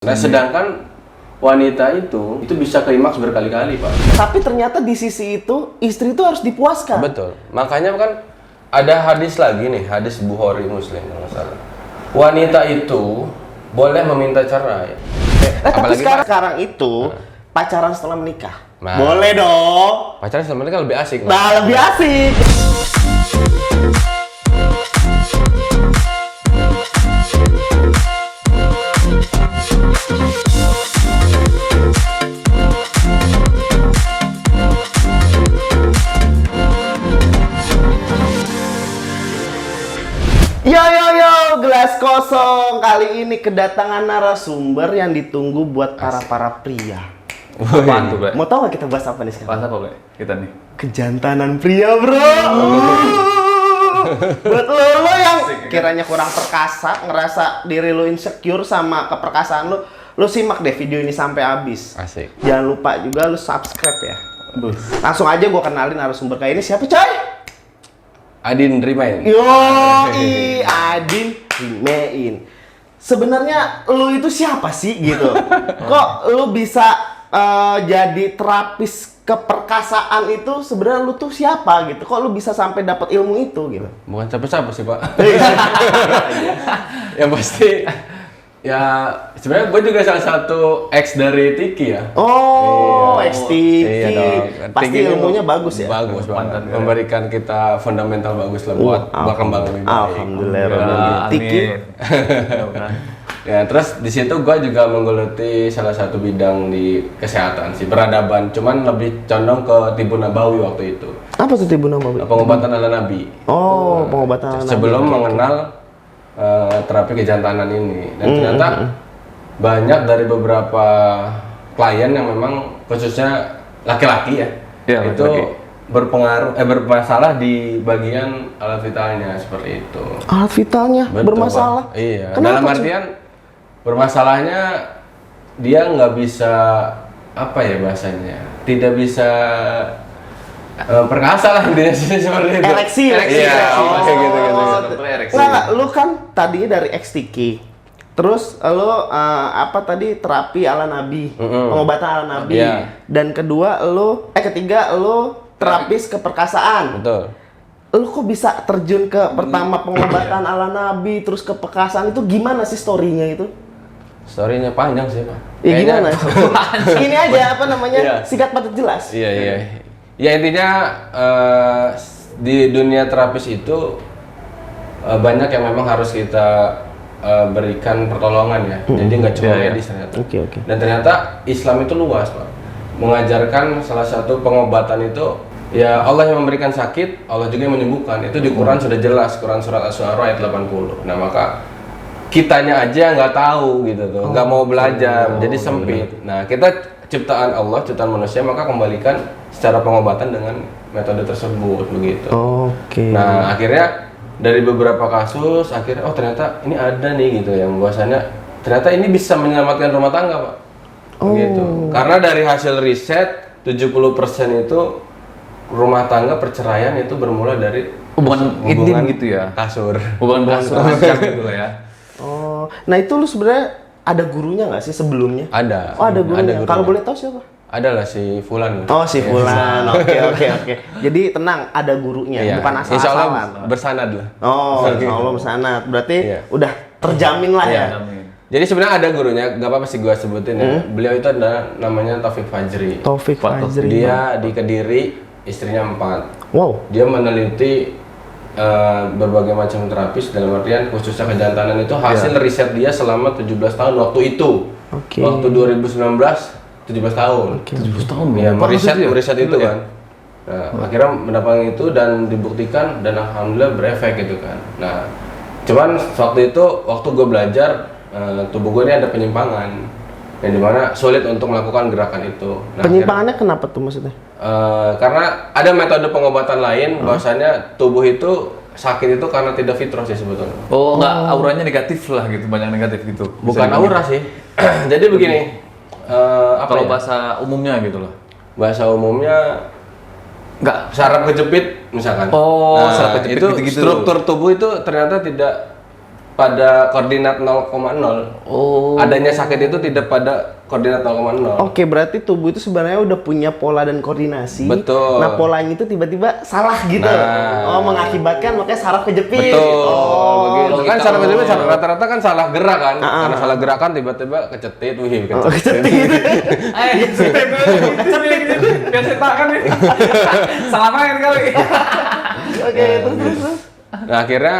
Nah, sedangkan wanita itu bisa klimaks berkali-kali, Pak. Tapi ternyata di sisi itu istri itu harus dipuaskan. Betul. Makanya kan ada hadis lagi nih, hadis Bukhari Muslim kalau nggak salah. Wanita itu boleh meminta cerai. Tapi sekarang itu pacaran setelah menikah. Nah. Boleh dong. Pacaran sama kan lebih asik. Nah, lebih asik. Yo, gelas kosong. Kali ini kedatangan narasumber yang ditunggu buat para pria. Apaan tuh, Bre? Mau tahu nggak kita bahas apa nih sekarang? Bahas apa, Bre? Kita nih. Kejantanan pria, bro. Buat lo yang kiranya kurang perkasa, ngerasa diri lo insecure sama keperkasaan lo simak deh video ini sampai habis. Asik. Jangan lupa juga lo subscribe ya. Langsung aja gua kenalin narasumber kali ini siapa, coy? Adin Rimain. Yoi, Adin Rimain. Sebenarnya lu itu siapa sih gitu? Kok lu bisa jadi terapis keperkasaan itu? Sebenarnya lu tuh siapa gitu? Kok lu bisa sampai dapat ilmu itu gitu? Bukan siapa-siapa sih, Pak. Yang pasti ya sebenarnya gue juga salah satu ex dari Tiki ya. Oh, Iya. XTV. Iya dong. Pasti Tiki ini ilmunya bagus ya? Bagus banget. Mantap, ya. Memberikan kita fundamental bagus lah buat berkembang lebih baik. Alhamdulillah. Ya, Tiki. Ya, terus di situ gue juga menggeluti salah satu bidang di kesehatan sih, peradaban. Cuman lebih condong ke tibu nabawi waktu itu. Apa tuh Tibu Nabawi? Pengobatan ala nabi. Oh, pengobatan ala Sebelum nabi. mengenal terapi kejantanan ini. Dan ternyata banyak dari beberapa klien yang memang khususnya laki-laki ya, Iya, itu laki-laki. bermasalah di bagian alat vitalnya seperti itu. Alat vitalnya Betul, bermasalah. Pak. Iya. Kenapa, Dalam cuy? artian bermasalahnya dia nggak bisa apa ya bahasanya, tidak bisa perkasa lah intinya sih seperti itu. Ereksi. Iya, Oh, kayak gitu. Ereksi. Nggak, lu kan tadinya dari XTK. Terus lu apa tadi terapi ala nabi, pengobatan ala nabi. Iya. Dan ketiga lu terapis keperkasaan. Betul. Lu kok bisa terjun ke pertama pengobatan ala nabi, terus keperkasaan itu gimana sih story-nya itu? Story-nya panjang sih, Pak. Ya Kayaknya- gimana? Ini aja apa namanya? Iya. Singkat padat jelas. Iya. Ya intinya di dunia terapis itu banyak yang memang harus kita berikan pertolongan ya. Jadi nggak cuma Iya. medis ternyata. Oke. Dan ternyata Islam itu luas, Pak. Mengajarkan salah satu pengobatan itu ya Allah yang memberikan sakit, Allah juga yang menyembuhkan. Itu di Quran sudah jelas, Quran surat Asy-Syu'ara ayat 80. Nah, maka kitanya aja nggak tahu gitu tuh, nggak mau belajar, jadi sempit. Nah, kita ciptaan Allah, ciptaan manusia, maka kembalikan secara pengobatan dengan metode tersebut begitu. Oke. Nah, akhirnya dari beberapa kasus, akhirnya oh ternyata ini ada nih gitu yang bahwasannya ternyata ini bisa menyelamatkan rumah tangga, Pak. Gitu. Karena dari hasil riset 70% itu rumah tangga perceraian itu bermula dari Hubungan intim gitu ya? kasur. Hubungan ranjang gitu lah ya? Oh, nah itu lu sebenarnya ada gurunya nggak sih sebelumnya? Ada. Oh, ada gurunya. gurunya. Kalau boleh tahu siapa? Adalah si Fulan. Oh, si Fulan. Oke. Jadi tenang, ada gurunya, Iya. bukan Insya Allah asal-asalan. bersanad lah. Oh, insya Allah bersanad. Berarti Iya. udah terjamin lah ya. Amin. Jadi sebenarnya ada gurunya, nggak apa-apa sih gua sebutin ya. Beliau itu adalah namanya Taufik Fajri. Taufik Pak Fajri. Dia di Kediri, istrinya 4. Wow. Dia meneliti berbagai macam terapis dalam artian khususnya kejantanan itu hasil riset dia selama 17 tahun waktu itu. Oke. Waktu 2019 17 tahun. 70 tahun Iya, berapa meriset itu Dulu ya? kan. Nah, akhirnya mendapatkan itu dan dibuktikan dan alhamdulillah berefek gitu kan. Nah, cuman waktu itu waktu gue belajar tubuh gue ini ada penyimpangan yang dimana sulit untuk melakukan gerakan itu. Nah, Penyimpangannya kenapa tuh maksudnya? karena ada metode pengobatan lain bahwasanya tubuh itu sakit itu karena tidak fitrah sih sebetulnya. Oh, nggak auranya negatif lah gitu, banyak negatif gitu. Bukan Bisa aura sih. Jadi begini, apa Kalau ya? bahasa umumnya gitu loh. Bahasa umumnya Nggak. saraf kejepit misalkan. Oh, saraf kejepit itu gitu-gitu. struktur tubuh itu ternyata tidak pada koordinat 0,0. Oh. Adanya sakit itu tidak pada koordinat 0,0. Oke, berarti tubuh itu sebenarnya udah punya pola dan koordinasi. Betul. Nah, polanya itu tiba-tiba salah gitu. Nah. Oh, mengakibatkan makanya saraf kejepit. Betul. Oh, Begitu. Kan saraf kejepit rata-rata kan salah gerak kan. Ah. Karena salah gerakan tiba-tiba kecetit, wih Oh, kecetit. kejepit. Biar saya tahan nih. Salah main kali. Oke, terus. Nah, akhirnya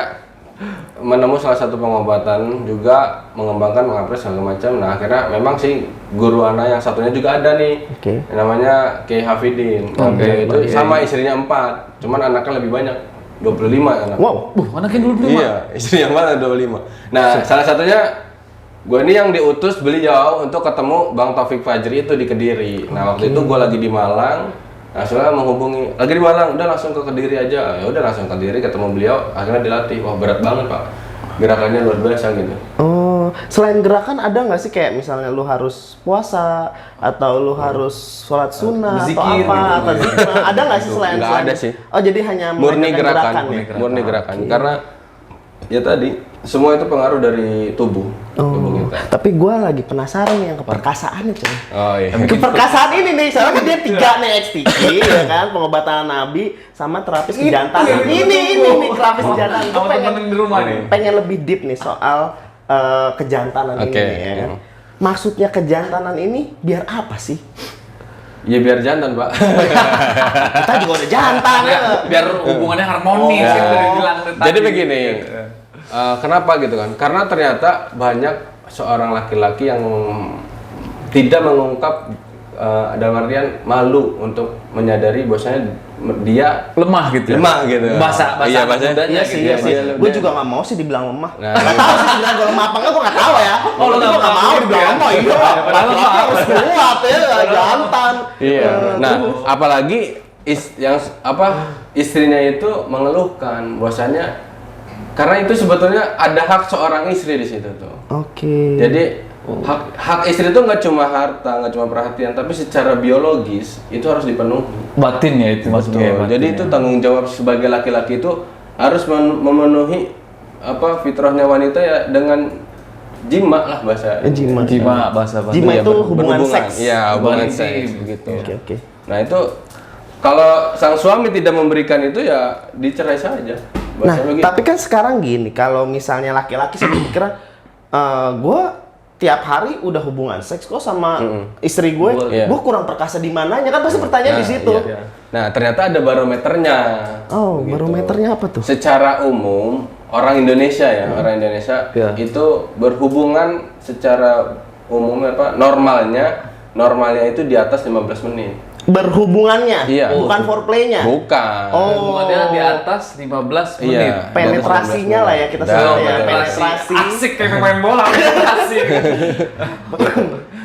menemu salah satu pengobatan juga mengembangkan mengapres segala macam. Nah, akhirnya memang sih guru anak yang satunya juga ada nih. Oke. Namanya Kiai Hafidin. Nah, Oke, beliau itu Pak Kiai. sama istrinya 4. Cuman anaknya lebih banyak. 25 anak. Wow. Anaknya dulu belum. Iya, istrinya 4 ada 25. Nah, salah satunya gue ini yang diutus beliau untuk ketemu Bang Taufik Fajri itu di Kediri. Nah, waktu itu gue lagi di Malang. Nah, soalnya menghubungi, lagi di Malang, udah langsung ke Kediri aja. Ya udah langsung ke Kediri ketemu beliau, akhirnya dilatih. Wah, berat banget, Pak. Gerakannya luar biasa gitu. Oh, selain gerakan ada nggak sih kayak misalnya lu harus puasa atau lu harus sholat sunnah atau Berzikir apa gitu. atau zikir? Ada nggak sih selain Nggak ada sih. Oh, jadi hanya Murni mengajarkan gerakan, ya? murni gerakan. Karena ya tadi semua itu pengaruh dari tubuh kita. Tapi gue lagi penasaran yang keperkasaan itu. Oh iya. Keperkasaan ini nih, soalnya dia 3 nih XTC, ya kan, pengobatan Nabi sama terapis kejantanan. Ini nih terapis kejantanan. Gue Sama temen di rumah nih. pengen lebih deep nih soal kejantanan Oke, ini ya kan. Maksudnya kejantanan ini biar apa sih? Ya biar jantan, Pak. Kita juga udah jantan ya. Biar hubungannya harmonis Ya. yang udah dibilang tadi. Jadi begini, kenapa gitu kan? Karena ternyata banyak seorang laki-laki yang tidak mengungkap dalam artian malu untuk menyadari bahwasanya dia lemah gitu. lemah gitu. Bahasa Iya, bahasa mudanya Iya gitu sih, ya, iya sih. Mas. Gue juga nggak mau sih dibilang lemah. Nah, Nggak tahu sih sebenarnya gue lemah apa enggak, gue nggak tahu ya. Oh, lu nggak nggak mau mau gitu dibilang ya? lemah, iya. Padahal Laki-laki lemah. harus kuat ya, jantan. Iya. Nah, apalagi istrinya itu mengeluhkan bahwasanya karena itu sebetulnya ada hak seorang istri di situ tuh. Oke. Jadi hak istri itu nggak cuma harta, nggak cuma perhatian, tapi secara biologis itu harus dipenuhi. Batin ya itu maksudnya. Betul. Jadi itu tanggung jawab sebagai laki-laki itu harus memenuhi fitrahnya wanita ya dengan jima lah bahasa. Jima. bahasa. Jima Iya, itu hubungan seks. Iya, hubungan Hubungan seks intim. begitu. Oke. Nah, itu kalau sang suami tidak memberikan itu ya dicerai saja. Nah, Bahasa begitu. tapi kan sekarang gini, kalau misalnya laki-laki saya pikir gue tiap hari udah hubungan seks kok sama istri gue, Iya. gue kurang perkasa di mananya kan pasti pertanyaan di situ. Iya. Nah, ternyata ada barometernya. Oh, Begitu. barometernya apa tuh? Secara umum, orang Indonesia ya, orang Indonesia Iya. itu berhubungan secara umum normalnya itu di atas 15 menit. Berhubungannya, Iya. bukan foreplay-nya. Bukan. Oh. Hubungannya di atas 15 menit. Iya. Penetrasinya lah ya kita Betul, sebut ya, betul. penetrasi. Asik kayak pemain bola. Asik.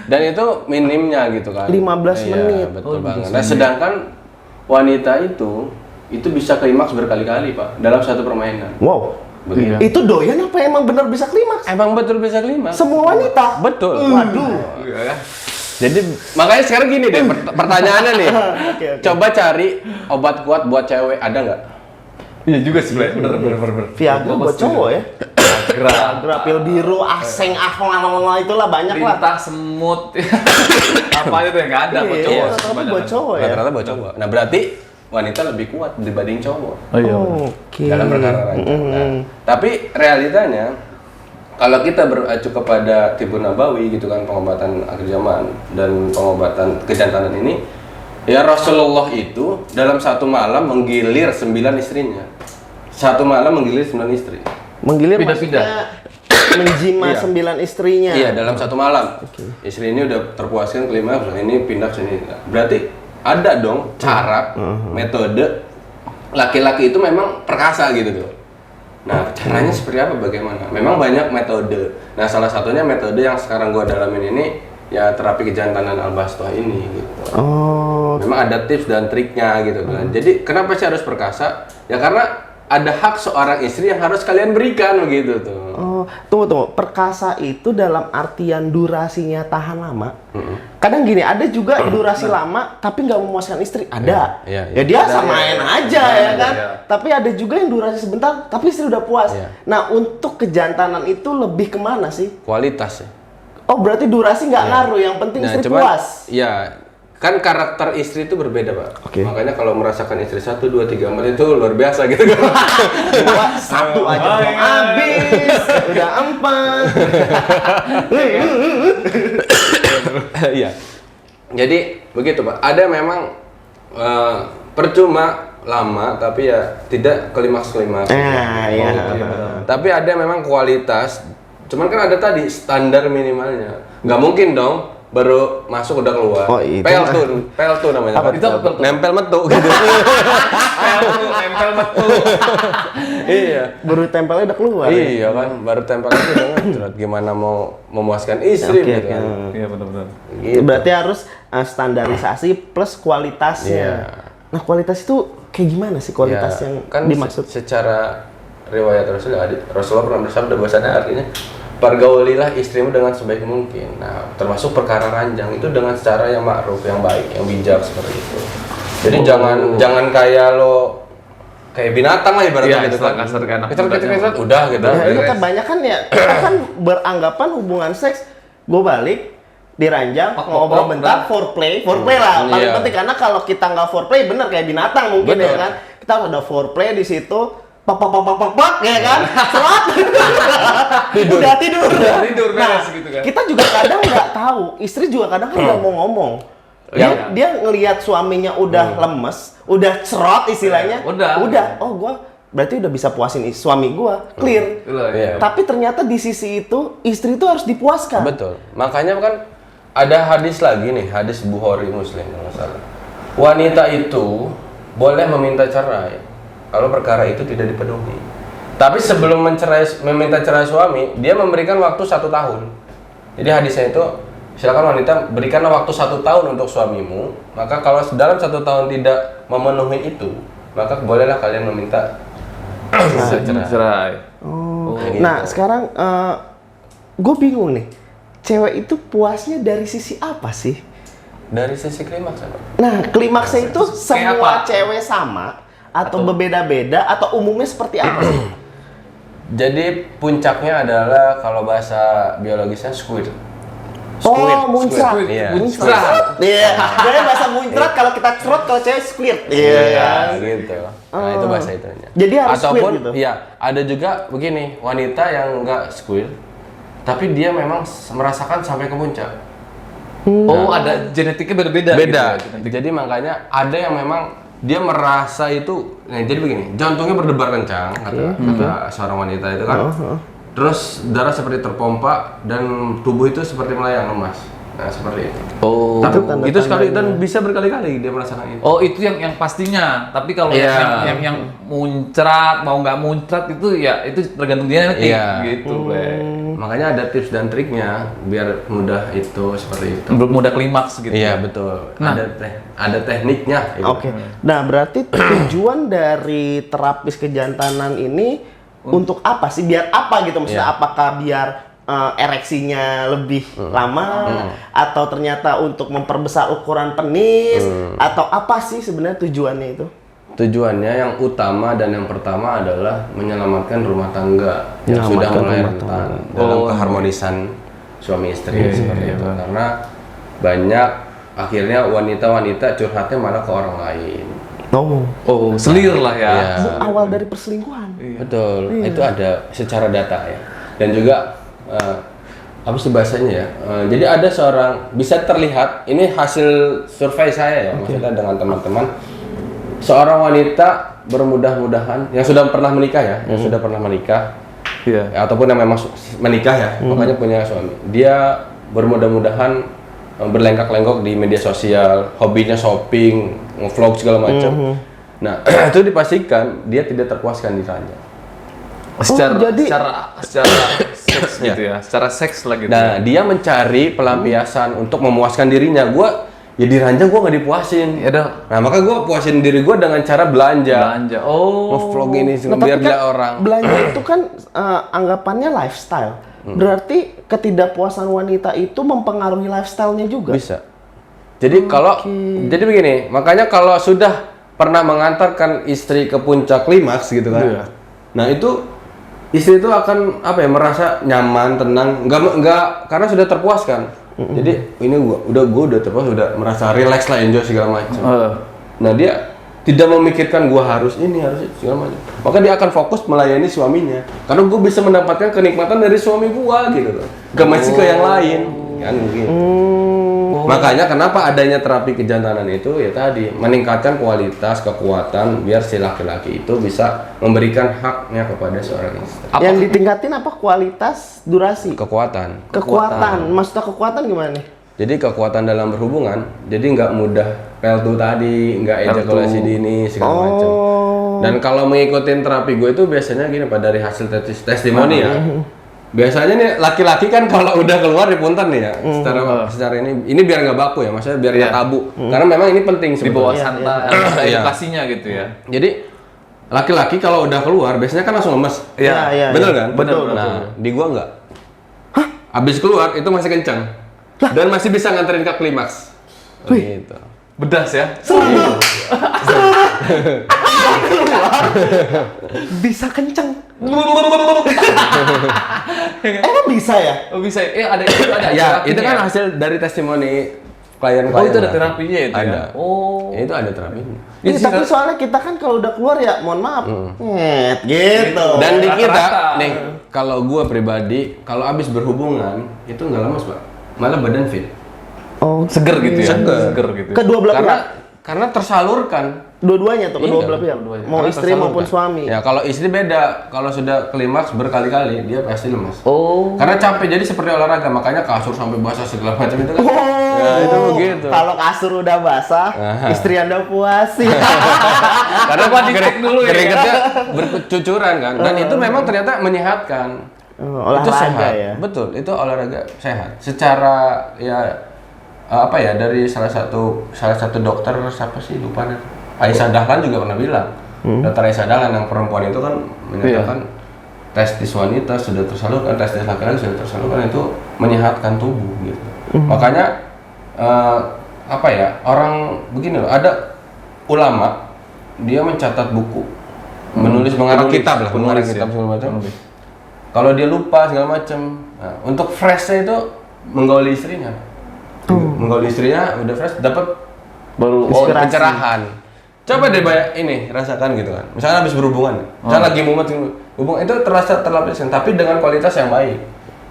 Dan itu minimnya gitu kan. 15 Iya, menit. betul banget. Nah, sedangkan wanita itu bisa klimaks berkali-kali, Pak, dalam satu permainan. Wow. Begitu. Itu doyan apa emang benar bisa klimaks? Emang betul bisa klimaks? Semua wanita? Betul. Waduh. Jadi makanya sekarang gini deh pertanyaannya nih. Oke. Coba cari obat kuat buat cewek, ada nggak? Iya juga sih, bener. Viagra buat cowok ya? Viagra, pil biru, aseng, itulah banyak lah. Lintah, semut. Apa aja tuh yang nggak ada buat Iya, cowok. rata-rata buat cowok ya. Rata-rata buat cowok. Nah, berarti wanita lebih kuat dibanding cowok Oh iya. Oke. dalam perkara ranjang. Nah, tapi realitanya kalau kita beracu kepada Tibun Nabawi gitu kan, pengobatan akhir zaman dan pengobatan kejantanan ini, ya Rasulullah itu dalam satu malam menggilir 9 istrinya. Satu malam menggilir 9 istri. Menggilir Pindah-pindah. maksudnya menjima Iya. 9 istrinya. Iya, dalam satu malam. Istri ini udah terpuaskan kelima, ini pindah ke sini. Berarti ada dong cara, metode laki-laki itu memang perkasa gitu tuh. Nah, caranya seperti apa, bagaimana? Memang banyak metode. Nah, salah satunya metode yang sekarang gua dalamin ini ya terapi kejantanan Al-Bastoh ini gitu. Oh. Memang ada tips dan triknya gitu kan. Jadi kenapa sih harus perkasa? Ya karena ada hak seorang istri yang harus kalian berikan begitu tuh. Oh, Tunggu. Perkasa itu dalam artian durasinya tahan lama. Kadang gini, ada juga durasi lama tapi nggak memuaskan istri. Ada. Iya. Ya dia Ada, samain iya. aja ya kan. Iya. Tapi ada juga yang durasi sebentar tapi istri udah puas. Iya. Nah, untuk kejantanan itu lebih kemana sih? Kualitas ya. Oh, berarti durasi nggak ngaruh, yang penting istri puas. Iya, kan karakter istri itu berbeda, Pak. Oke. Makanya kalau merasakan istri 1, 2, 3, 4 itu luar biasa gitu kan. Wah, 1 aja belum habis, udah 4. Iya. Jadi begitu, Pak. Ada memang percuma lama tapi ya tidak klimaks-klimaks. Iya. Tapi ada memang kualitas. Cuman kan ada tadi standar minimalnya. Nggak mungkin dong baru masuk udah keluar. Oh, itu Pel tuh namanya. Apa itu? Apa tuh? Nempel metu gitu. Nempel metu. Iya. Baru tempelnya udah keluar. Iya kan, baru tempel aja udah ngejrot. Gimana mau memuaskan istri Oke, gitu oke. kan. Iya benar-benar. Gitu. Berarti harus standarisasi plus kualitasnya. Iya. Nah, kualitas itu kayak gimana sih kualitas Ya, yang kan dimaksud? secara riwayat Rasulullah pernah bersabda bahwasanya artinya pergaulilah istrimu dengan sebaik mungkin. Nah, termasuk perkara ranjang itu dengan cara yang ma'ruf, yang baik, yang bijak seperti itu. Jadi jangan kayak lo kayak binatang lah ibaratnya Iya, gitu istilah kan. kasar kayak anak Kecer muda kecer zaman. udah gitu. Ya, ini beres. kebanyakan ya kita kan beranggapan hubungan seks, gue balik diranjang ngobrol bentar, foreplay lah paling Iya. penting, karena kalau kita nggak foreplay bener kayak binatang mungkin Betul. ya kan, kita ada foreplay di situ pak ya kan, serat udah tidur beres gitu kan. kita juga kadang nggak tahu, istri juga kadang kan nggak mau ngomong. Iya. Dia ngelihat suaminya udah lemes, udah cerot istilahnya, Udah. oh gua berarti udah bisa puasin suami gua, clear. Iya. Tapi ternyata di sisi itu istri itu harus dipuaskan. Betul. Makanya kan ada hadis lagi nih, hadis Bukhari Muslim kalau nggak salah. Wanita itu boleh meminta cerai kalau perkara itu tidak dipenuhi. Tapi sebelum meminta cerai suami, dia memberikan waktu 1 tahun. Jadi hadisnya itu, silakan wanita berikanlah waktu 1 tahun untuk suamimu. Maka kalau dalam 1 tahun tidak memenuhi itu, maka bolehlah kalian meminta Cerai. Oh. Kayak Nah, gitu. sekarang gue bingung nih. Cewek itu puasnya dari sisi apa sih? dari sisi klimaks ya, Pak. Nah, klimaksnya itu Kayak semua apa? cewek sama atau berbeda-beda atau umumnya seperti apa sih? Jadi puncaknya adalah kalau bahasa biologisnya squid. Oh, muncrat. Iya. Muncrat. Iya. Jadi bahasa muncrat kalau kita cerot, kalau cewek squirt. Iya, gitu. Nah, itu bahasa itunya. Jadi harus Ataupun, squid gitu? iya, ada juga begini, wanita yang enggak squid, tapi dia memang merasakan sampai ke puncak. Oh, ada genetiknya berbeda. Beda. Gitu ya, genetik. Jadi makanya ada yang memang dia merasa itu, nah, jadi begini, jantungnya berdebar kencang, kata seorang wanita itu kan. Terus darah seperti terpompa dan tubuh itu seperti melayang lemas. Nah, seperti itu. Oh. Tapi tanda-tandanya. itu sekali dan bisa berkali-kali dia merasakan itu. Oh, itu yang pastinya. Tapi kalau Iya. yang muncrat mau nggak muncrat itu ya itu tergantung genetik Iya. gitu, Bre. Makanya ada tips dan triknya biar mudah itu seperti itu. Belum mudah klimaks gitu. Iya, betul. Nah. Ada tekniknya. gitu. Oke. Nah, berarti tujuan dari terapis kejantanan ini untuk apa sih? Biar apa gitu maksudnya? Iya. Apakah biar ereksinya lebih lama atau ternyata untuk memperbesar ukuran penis atau apa sih sebenarnya tujuannya itu? Tujuannya yang utama dan yang pertama adalah menyelamatkan rumah tangga yang sudah Menyelamatkan mulai rumah rentan tangga. dalam Oh, keharmonisan suami istri Iya, seperti iya, itu. iya. Karena banyak akhirnya wanita-wanita curhatnya malah ke orang lain. Oh, selir lah ya. Iya. Itu awal dari perselingkuhan. Betul, itu ada secara data ya. Dan juga apa sih bahasanya ya? Jadi ada seorang, bisa terlihat, ini hasil survei saya ya, maksudnya dengan teman-teman. Seorang wanita bermudah-mudahan yang sudah pernah menikah ya, yang sudah pernah menikah, Iya. ataupun yang memang menikah ya, pokoknya punya suami. Dia bermudah-mudahan berlenggak-lenggok di media sosial, hobinya shopping, nge-vlog segala macam. Nah, itu dipastikan dia tidak terpuaskan di ranjang. Secara jadi- secara seks gitu ya. Secara seks lah gitu. Nah, dia mencari pelampiasan untuk memuaskan dirinya. Gua ya di ranjang gue nggak dipuasin. Ya udah. Nah maka gue puasin diri gue dengan cara belanja. Belanja. Oh. Nge-vlog ini Nah, biar tapi dilihat kan orang. belanja itu kan anggapannya lifestyle. Berarti ketidakpuasan wanita itu mempengaruhi lifestyle-nya juga. Bisa. Jadi jadi begini, makanya kalau sudah pernah mengantarkan istri ke puncak klimaks gitu kan. Iya. Nah, itu istri itu akan apa ya, merasa nyaman, tenang, enggak karena sudah terpuaskan. Jadi ini gua udah terpuas, udah merasa relax lah, enjoy segala macam. Nah, dia tidak memikirkan gua harus ini, harus itu segala macam. Maka dia akan fokus melayani suaminya. Karena gua bisa mendapatkan kenikmatan dari suami gua gitu loh. Gak mesti ke yang lain, kan mungkin. Makanya kenapa adanya terapi kejantanan itu ya tadi meningkatkan kualitas kekuatan biar si laki-laki itu bisa memberikan haknya kepada seorang istri. Yang ditingkatin apa? Kualitas, durasi, Kekuatan. kekuatan. Maksudnya kekuatan gimana nih? Jadi kekuatan dalam berhubungan, jadi nggak mudah peltu tadi, nggak ejakulasi dini segala macam. Dan kalau mengikuti terapi gue itu biasanya gini Pak, dari hasil testimoni ya. Biasanya nih laki-laki kan kalau udah keluar di punten nih ya, secara ini biar nggak baku ya, maksudnya biar nggak tabu. Karena memang ini penting Di bawah sebetulnya. santai Iya. edukasinya gitu ya. Jadi laki-laki kalau udah keluar biasanya kan langsung lemes. Iya. Bener kan? Betul. Nah, di gua nggak. Abis keluar itu masih kencang. Dan masih bisa nganterin ke klimaks. Gitu. Bedas ya. Bisa kenceng. Emang bisa ya? Oh bisa. Ada Ya, itu terapinya kan ya? hasil dari testimoni klien-klien. Oh itu ada lah. terapinya itu Ada. ya? Oh. Itu ada terapinya. Iya, tapi soalnya kita kan kalau udah keluar ya, mohon maaf, gitu. Dan di kita, Rata-rata. nih, kalau gua pribadi, kalau abis berhubungan, itu nggak lemes, Pak. Malah badan fit. Oh, Seger gitu ya. Seger. Gitu. kedua belah pihak, Karena tersalurkan. dua-duanya tuh, kedua Iya, belah pihak, dua-duanya. mau Karena istri maupun tersalurkan. suami. Ya, kalau istri beda. Kalau sudah klimaks berkali-kali, dia pasti lemas. Oh. Karena capek, jadi seperti olahraga. Makanya kasur sampai basah segala macam itu kan. Ya, itu begitu. Kalau kasur udah basah, istri Anda puasin. Karena Coba dicek dulu ya. keringetnya bercucuran kan. Dan itu memang ternyata menyehatkan. Itu Olahraga sehat. ya. Betul, itu olahraga sehat. Secara ya apa ya, dari salah satu dokter, siapa sih lupa deh. Aisyah Dahlan juga pernah bilang. Dokter Aisyah Dahlan yang perempuan itu kan menyatakan testis wanita sudah tersalurkan, testis laki-laki sudah tersalurkan, itu menyehatkan tubuh gitu. Makanya apa ya, orang begini loh, ada ulama dia mencatat buku, menulis mengarang kitab lah, mengarang penulis kitab ya. segala macam. Penulis. Kalau dia lupa segala macam, nah, untuk freshnya itu menggauli istrinya. Menggauli istrinya udah fresh, dapat Baru pencerahan. Coba deh ini rasakan gitu kan. Misalnya habis berhubungan, misalnya lagi mumet hubungan itu terasa terlapiskan, tapi dengan kualitas yang baik.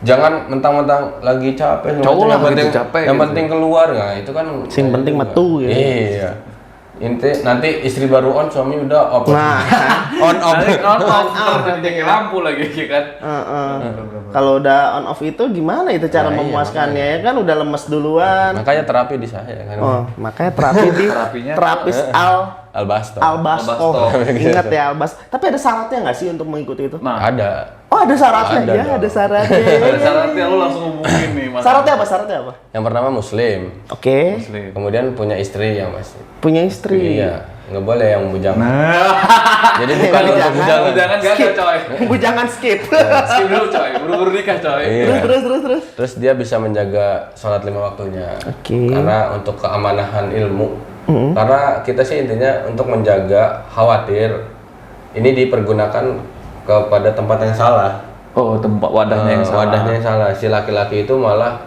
Jangan mentang-mentang lagi capek, Cowok lah yang penting, gitu, capek yang gitu. penting keluar, nah itu kan. Sing penting metu ya. Iya. Nanti istri baru on, suami udah off. Nah, on off. nanti ke lampu lagi ya kan. kalau udah on off itu gimana itu cara Nah, iya, memuaskannya ya kan udah lemes duluan. Makanya terapi di saya kan. Oh, makanya terapi di Terapinya terapis Albasto. Albasto. Albasto. Ingat ya Albasto. Tapi ada syaratnya nggak sih untuk mengikuti itu? Nah, Ada. Oh, ada syaratnya Ada ya, dong. ada syaratnya. ada syaratnya lu langsung hubungin nih Mas. Syaratnya apa? Syaratnya apa? Yang pertama Muslim. Oke. Muslim. Kemudian punya istri yang masih. Punya istri. Iya. Nggak boleh yang bujang. Nah, Jadi bukan untuk Bujangan. bujangan. jangan gagal coy. Bujangan skip. Skip dulu coy, buru-buru nikah coy. Iya. terus. Terus dia bisa menjaga sholat 5 waktunya. Oke. Karena untuk keamanan ilmu. Karena kita sih intinya untuk menjaga khawatir ini dipergunakan kepada tempat yang salah. Oh, tempat wadahnya yang salah. Wadahnya yang salah. Si laki-laki itu malah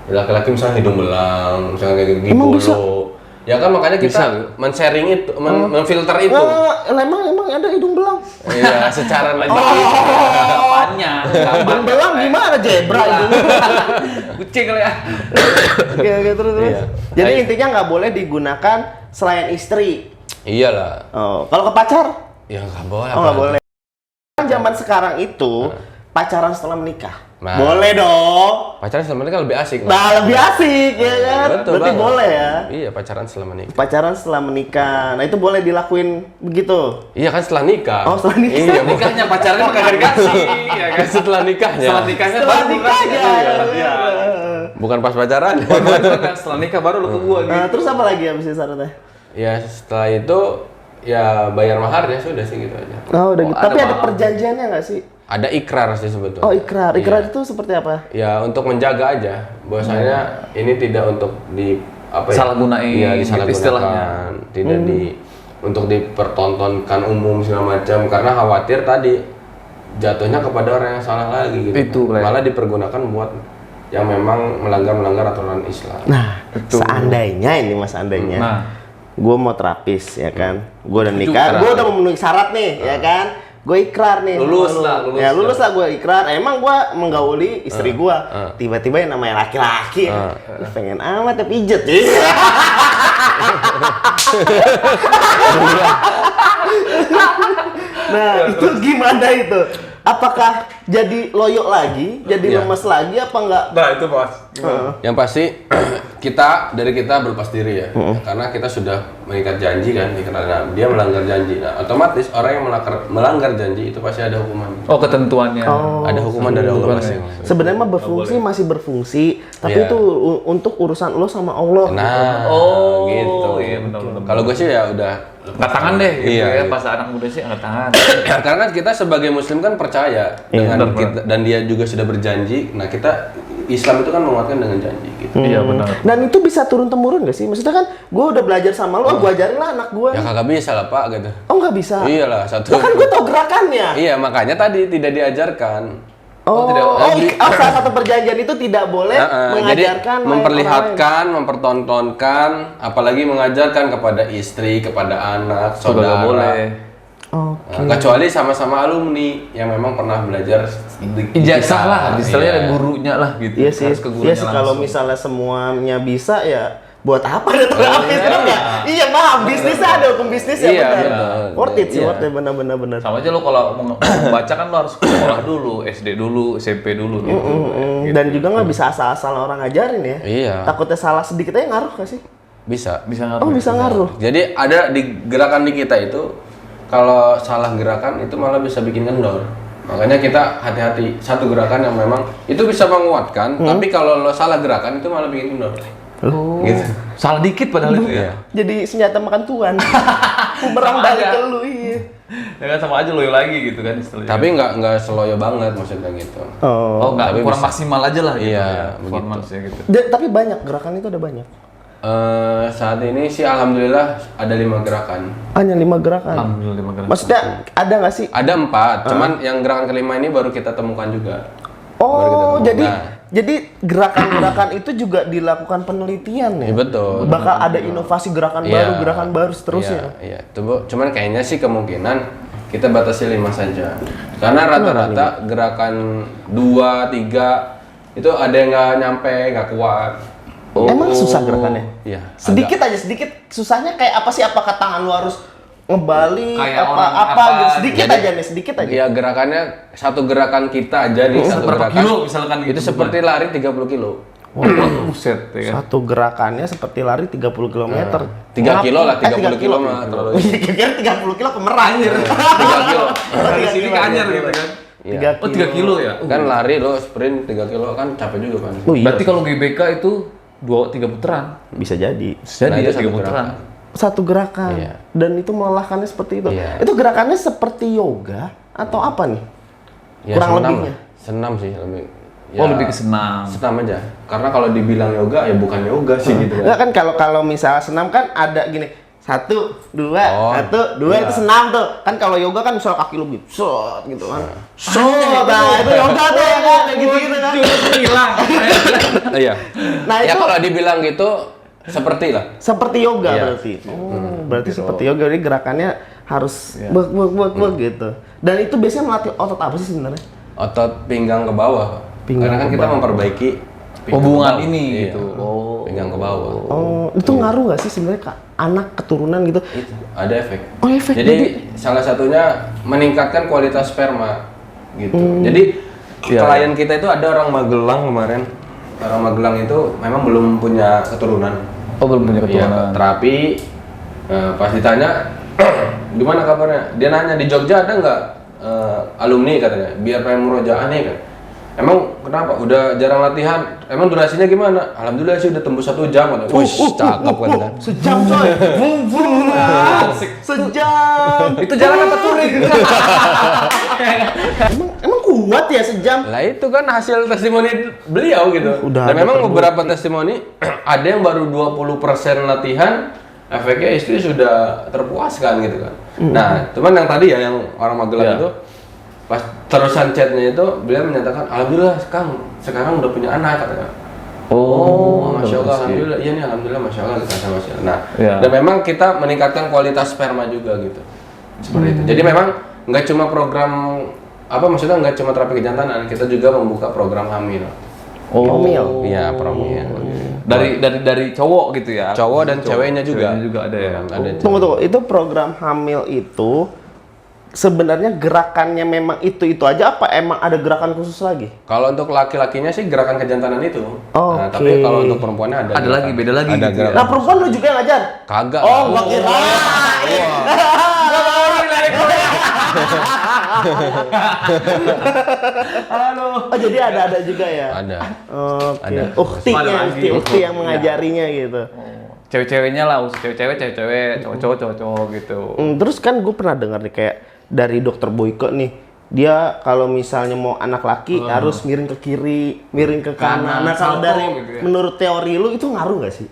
laki-laki misalnya hidung belang, misalnya kayak gigi Emang bisa? bulu. Ya kan makanya kita men-sharing itu, menfilter itu. Emang ada hidung belang. Iya, secara Gambarnya. Hidung belang gimana zebra hidung? Kucing kali ya. Oke, terus. Iya. Jadi intinya nggak boleh digunakan selain istri. Iyalah. Oh, kalau ke pacar? Ya nggak boleh. Oh, nggak boleh. Kan zaman sekarang itu pacaran setelah menikah. Nah. Boleh dong. Pacaran selama menikah lebih asik. Nah, lebih asik ya kan? Betul Berarti banget. boleh ya. Iya, pacaran selama menikah. Pacaran setelah menikah. Nah, itu boleh dilakuin begitu. Iya kan setelah nikah. Oh, setelah nikah. Iya, bukan Nikahnya pacarnya mah kagak dikasih, ya kan? setelah nikahnya. Setelah nikahnya Setelah baru nikahnya. dikasih. Iya. Bukan pas pacaran. Setelah nikah baru lu ke gua gitu. Terus apa lagi habis itu syaratnya? Ya setelah itu ya bayar mahar ya sudah sih gitu aja. Oh, udah gitu. ada Tapi ada mahar. perjanjiannya nggak sih? Ada ikrar sih sebetulnya. Oh, ikrar. Ikrar Iya. itu seperti apa? Ya untuk menjaga aja, bahwasanya ini tidak untuk di apa ya? Salah gunain, Iya, gitu disalahgunakan, istilahnya. tidak untuk dipertontonkan umum segala macam karena khawatir tadi jatuhnya kepada orang yang salah lagi gitu. Itu, Bre. Malah dipergunakan buat yang memang melanggar aturan Islam. Nah, seandainya ini mas, seandainya Nah. gue mau terapis ya kan, gue udah Itu nikah, ikrar. gue udah memenuhi syarat nih ya kan, gue ikrar nih. Lulus sama lu. lah, lulus Ya lulus lah. lah gue ikrar. Emang gue menggauli istri gue, tiba-tiba yang namanya laki-laki, "Ih, pengen amat ya pijet ya." Nah itu gimana itu? Apakah jadi loyo lagi, jadi Iya. lemes lagi apa enggak? Nah, itu Mas. Yang pasti dari kita berlepas diri ya, karena kita sudah mengikat janji kan, karena dia melanggar janji. Nah, otomatis orang yang melanggar janji itu pasti ada hukuman. Oh, ketentuannya. Ada hukuman dari Allah masing. Sebenarnya mah berfungsi masih berfungsi, tapi Iya. itu untuk urusan lo sama Allah. Nah, Oh, gitu. iya benar. Kalau gue sih ya udah Angkat tangan deh, gitu Iya, ya. iya. Pas anak muda sih angkat tangan. karena kita sebagai muslim kan percaya dengan benar, kita, dan dia juga sudah berjanji. Nah, kita Islam itu kan menguatkan dengan janji gitu. Iya benar. Dan itu bisa turun temurun gak sih? Maksudnya kan gue udah belajar sama lo, gue ajarin lah anak gue. Ya kagak bisa lah Pak gitu. Oh nggak bisa? Iyalah satu. Lah kan gue tau gerakannya. Iya, makanya tadi tidak diajarkan. Salah satu perjanjian itu tidak boleh Jadi mengajarkan memperlihatkan, mempertontonkan, apalagi mengajarkan kepada istri, kepada anak, Juga saudara. nggak boleh. Nah, kecuali sama-sama alumni yang memang pernah belajar di Ijazah kita. lah, istilahnya Iya. ada gurunya lah gitu. Iya sih, Harus ke gurunya iya sih kalau langsung. misalnya semuanya bisa ya buat apa ada terapis kan ya? Iya paham, bisnisnya ada hukum bisnis ya Iya, benar. benar. Worth it sih, Iya. worth it benar. Sama aja lo kalau mau membaca kan lo harus ke sekolah dulu, SD dulu, SMP dulu gitu. Dan juga nggak bisa asal-asal orang ngajarin ya. Iya. Takutnya salah sedikit aja ngaruh gak sih? Bisa. Bisa ngaruh. Oh bisa ngaruh. Jadi ada di gerakan di kita itu kalau salah gerakan itu malah bisa bikin kendor. Makanya kita hati-hati. Satu gerakan yang memang itu bisa menguatkan, tapi kalau lo salah gerakan itu malah bikin kendor. Oh. Gitu. Salah dikit padahal itu ya. Jadi senjata makan tuan. Bumerang Sama balik aja. ke lu iya. Ya kan sama aja loyo lagi gitu kan istilahnya. Tapi nggak seloyo banget maksudnya gitu. Oh, nggak Tapi kurang bisa. maksimal aja lah gitu Iya, ya. begitu. Performance-nya gitu. Tapi banyak gerakan itu ada banyak. Saat ini sih alhamdulillah ada 5 gerakan. Hanya 5 gerakan. Alhamdulillah lima gerakan. Maksudnya ada nggak sih? Ada 4, cuman yang gerakan kelima ini baru kita temukan juga. Oh, Baru kita jadi temukan. jadi gerakan-gerakan itu juga dilakukan penelitian ya. Iya betul. Bakal ada inovasi gerakan Iya. baru, gerakan baru seterusnya. Iya, itu Bu. Cuman kayaknya sih kemungkinan kita batasi 5 saja. Karena rata-rata gerakan 2, 3 itu ada yang nggak nyampe, nggak kuat. Emang susah gerakannya? Iya. Sedikit aja, sedikit. Susahnya kayak apa sih? Apakah tangan lu harus ngebalik Kayak apa orang apa apa, gitu? Sedikit jadi- aja nih, sedikit aja. Iya, gerakannya satu gerakan kita aja nih, satu Berapa gerakan. kilo misalkan gitu? Itu seperti lari 30 kilo. Wah, buset ya kan. Satu gerakannya seperti lari 30 km. 3 kilo lah, 30 kilo. kilo mah terlalu. Kira 30 kilo kemerang. 3 kilo. Dari sini ke Anyer gitu kan. Iya. Oh, 3 kilo ya? Kan lari lo sprint 3 kilo kan capek juga kan. Oh, iya. Berarti kalau GBK itu 2-3 putaran. Bisa jadi. Jadi Nah, ya itu 3 satu putaran. gerakan. Satu gerakan. Iya. Dan itu melelahkannya seperti itu. Iya. Itu gerakannya seperti yoga atau apa nih? Ya, Kurang senam lebihnya. lah. Senam sih lebih. Oh, lebih ke senam. Senam aja. Karena kalau dibilang yoga ya bukan yoga sih gitu Enggak kan. kan kalau misalnya senam kan ada gini. 1, 2, Oh, 1, 2 iya. itu senam tuh. Kan kalau yoga kan misal kaki lu gitu, set gitu kan. Set, nah itu yoga tuh ya kan, kayak gitu-gitu kan. Hilang. Iya. Nah, Ya itu- kalau dibilang gitu seperti lah. Seperti yoga Iya. berarti. Oh, berarti seperti yoga. Jadi gerakannya harus bek gitu. Dan itu biasanya melatih otot apa sih sebenarnya? Otot pinggang ke bawah. Pinggang Karena kan ke kita bawah. memperbaiki pinggang Hubungan ke bawah. ini Iya. gitu. Oh. Pinggang ke bawah. Oh, itu ngaruh nggak sih sebenarnya ke anak keturunan gitu? Itu ada efek. Oh, efek. Jadi salah satunya meningkatkan kualitas sperma gitu. Jadi klien kita itu ada orang Magelang kemarin. Orang Magelang itu memang belum punya keturunan. Oh, belum punya Iya, keturunan. terapi. Pas ditanya, gimana kabarnya? Dia nanya di Jogja ada nggak alumni katanya. Biar pengen murojaah nih kan. emang kenapa? Udah jarang latihan? Emang durasinya gimana? Alhamdulillah sih udah tembus 1 jam. Wih, cakep kan? Sejam coy. Vum vum. Sejam. Itu jalan apa touring? Emang kuat ya sejam? Lah itu kan hasil testimoni beliau gitu. Udah Dan ada memang terbukti. beberapa testimoni ada yang baru 20% latihan, efeknya istri sudah terpuaskan gitu kan. Nah, cuman yang tadi ya yang orang Magelang Iya. itu pas terusan chatnya itu beliau menyatakan alhamdulillah Kang sekarang udah punya anak katanya. Oh, masya Allah, alhamdulillah, iya nih alhamdulillah, masya Allah, kita sama masya Allah. Nah, Iya. dan memang kita meningkatkan kualitas sperma juga gitu, seperti itu. Jadi memang nggak cuma program apa maksudnya nggak cuma terapi kejantanan, kita juga membuka program hamil. Promil. Iya, promil. Dari cowok gitu ya. Cowok dan ceweknya juga. Ceweknya juga ada ya. Ada. Tunggu, itu program hamil itu sebenarnya gerakannya memang itu aja apa emang ada gerakan khusus lagi? Kalau untuk laki-lakinya sih gerakan kejantanan itu. Oh, Nah, oke. tapi kalau untuk perempuannya ada. Ada lagi, beda lagi Ada gitu gerakan. Nah, perempuan lu juga yang ngajar? Kagak. Oh, gua kira. Oh, jadi ada juga ya? Ada. Oke. Ada. Ada lagi. Ukti yang mengajarinya gitu. Cewek-ceweknya lah, cewek-cewek, cowok-cowok gitu. Terus kan gue pernah dengar nih kayak dari dokter Boyke nih, dia kalau misalnya mau anak laki harus miring ke kiri, miring ke kanan. Nah kalau salto dari gitu ya. menurut teori lu itu ngaruh nggak sih?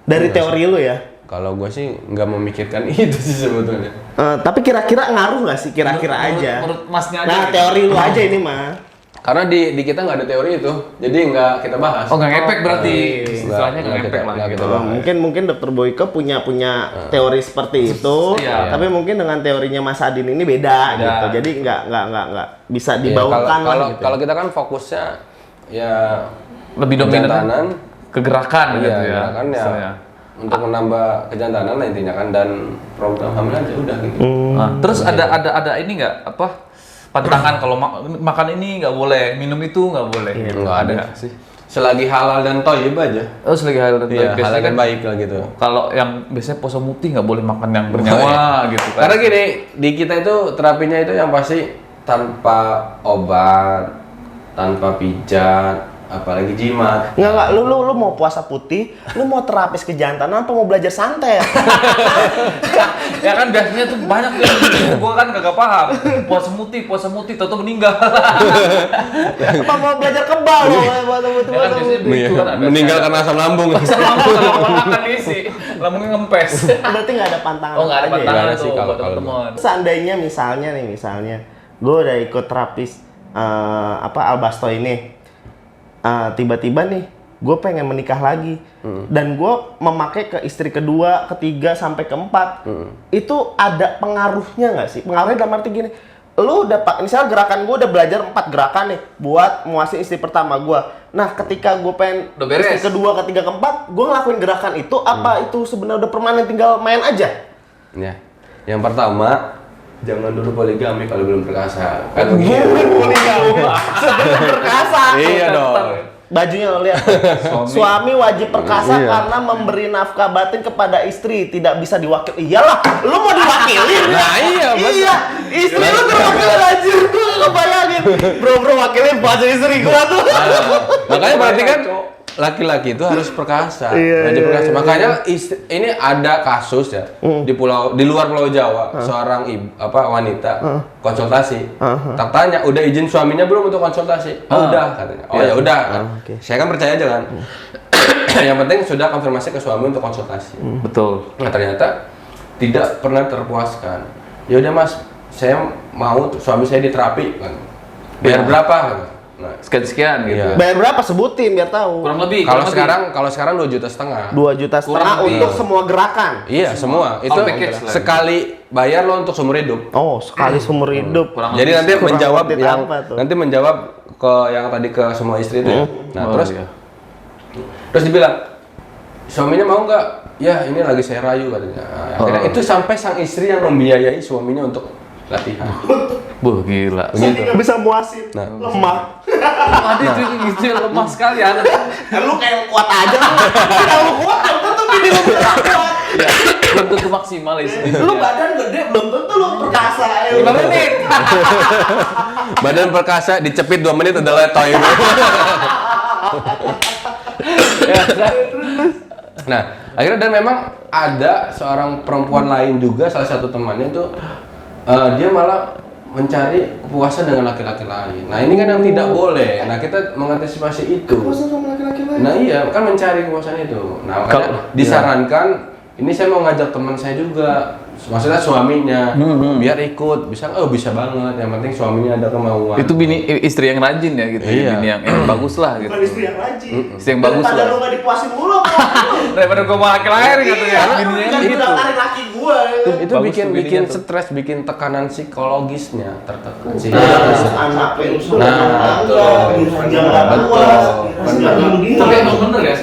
Dari teori lu ya? Kalau gue sih nggak memikirkan itu sih sebetulnya. Tapi kira-kira ngaruh nggak sih? Kira-kira aja. Menurut masnya aja. Nah gitu. teori lu aja ini mah. Karena di kita nggak ada teori itu, jadi nggak kita bahas. Oh, nggak ngepek berarti. Nggak- Istilahnya nggak nggak ngepek kita- lah nggak gitu. kita Oh, bahas. mungkin dokter Boyke punya teori seperti itu, Iya. tapi mungkin dengan teorinya Mas Adin ini beda Beda. gitu. Jadi nggak bisa Iya, dibawakan lah kalau gitu. kalau kita kan fokusnya ya Lebih dominan kejantanan, kegerakan iya, gitu ya. kan ya istilahnya. untuk menambah kejantanan lah intinya kan dan program hamil aja udah gitu. Nah, terus ada ini nggak apa pantangan kalau makan ini nggak boleh, minum itu nggak boleh. Nggak ada sih. Selagi halal dan thayyib aja. Oh, selagi hal dan Iya, biasanya halal dan kan baik lah gitu. kalau yang biasanya puasa mutih nggak boleh makan yang bernyawa gitu kan. Karena gini, di kita itu terapinya itu yang pasti tanpa obat, tanpa pijat, apalagi jimat. Nggak, lu mau puasa putih, lu mau terapis kejantanan apa mau belajar santet? Ya kan biasanya tuh banyak tuh yang gua kan kagak paham. Puasa mutih tahu meninggal. Apa mau belajar kebal lo? Puasa putih, Ya kan puasa biasanya putih. begitu kan. Meninggal karena asam lambung. lambung kalau makan isi, lambungnya ngempes. Berarti nggak ada pantangan Oh, nggak ada aja ya? pantangan Nggak ada tuh sih kalau- buat kalau- teman-teman. Seandainya misalnya gue udah ikut terapis Albasto ini, tiba-tiba nih gue pengen menikah lagi dan gue memakai ke istri kedua, ketiga sampai keempat, itu ada pengaruhnya nggak sih? Pengaruhnya dalam arti gini, lu udah misalnya gerakan gue udah belajar 4 gerakan nih buat muasin istri pertama gue. Nah ketika gue pengen Udah beres. istri kedua, ketiga, keempat, gue ngelakuin gerakan itu apa itu sebenarnya udah permanen tinggal main aja? Ya. Yang pertama, jangan dulu poligami kalau belum perkasa. Kan begitu. Sebenarnya perkasa. Iya dong. Bajunya lo lihat. Suami wajib perkasa karena memberi nafkah batin kepada istri, tidak bisa diwakili. Iyalah, lu mau diwakilin? Nah, iya, betul. Iya, istri lu terwakilin anjir. Gua nggak kebayangin. Bro wakilin baju istri gua tuh. Makanya berarti kan laki-laki itu harus perkasa, Iya, wajib iya, perkasa. Makanya ini ada kasus ya di luar Pulau Jawa, seorang wanita konsultasi, tertanya udah izin suaminya belum untuk konsultasi? Oh, udah katanya. Oh ya udah. oke. Saya kan percaya aja kan. Yang penting sudah konfirmasi ke suami untuk konsultasi. Betul. Nah ternyata tidak pernah terpuaskan. Ya udah mas, saya mau suami saya diterapi, kan. Biar berapa? Kan? Nah, Sekian gitu. Iya. Bayar berapa sebutin biar tahu. Kurang lebih. kalau kurang lebih. sekarang 2,5 juta. 2,5 juta Kurang lebih. untuk semua gerakan. Iya semua. Itu package lah. sekali bayar lo untuk seumur hidup. Oh, sekali seumur hidup. Kurang Jadi lebih. nanti kurang menjawab update yang apa tuh? nanti menjawab ke yang tadi ke semua istri itu. Ya. Nah Oh, terus iya. terus dibilang suaminya mau nggak? Ya ini lagi saya rayu katanya. Nah, akhirnya itu sampai sang istri yang membiayai suaminya untuk latihan. Buh, gila. Saking nggak bisa muasin, lemah. Ada itu gitu lemah sekali anak. Lu kayak kuat aja lu. Kalau lu kuat, tentu bini lu bisa kuat. belum tentu maksimal istri. Lu badan gede belum tentu lu perkasa. 5 menit. Badan perkasa dicepit 2 menit udah letoy. Nah, akhirnya dan memang ada seorang perempuan lain juga, salah satu temannya itu dia malah mencari kepuasan dengan laki-laki lain. Nah ini kan yang tidak boleh. Nah kita mengantisipasi itu. Kepuasan sama laki-laki lain. Nah iya, kan mencari kepuasan itu. Nah makanya disarankan, ini saya mau ngajak teman saya juga, maksudnya suaminya, biar ikut. Bisa bisa banget. Yang penting suaminya ada kemauan. Itu istri yang rajin ya gitu. Iya. Bini yang bagus lah gitu. Bukan istri yang rajin. Istri yang bagus Daripada lah. lu nggak dipuasin mulu, Daripada gua mau laki lahir gitu ya. Bininya Kan gitu. daftarin laki gua. Itu Bagus bikin tuh bikin bininya tuh. stres, bikin tekanan psikologisnya tertekan sih. Anak itu Nah, Tapi emang bener ya.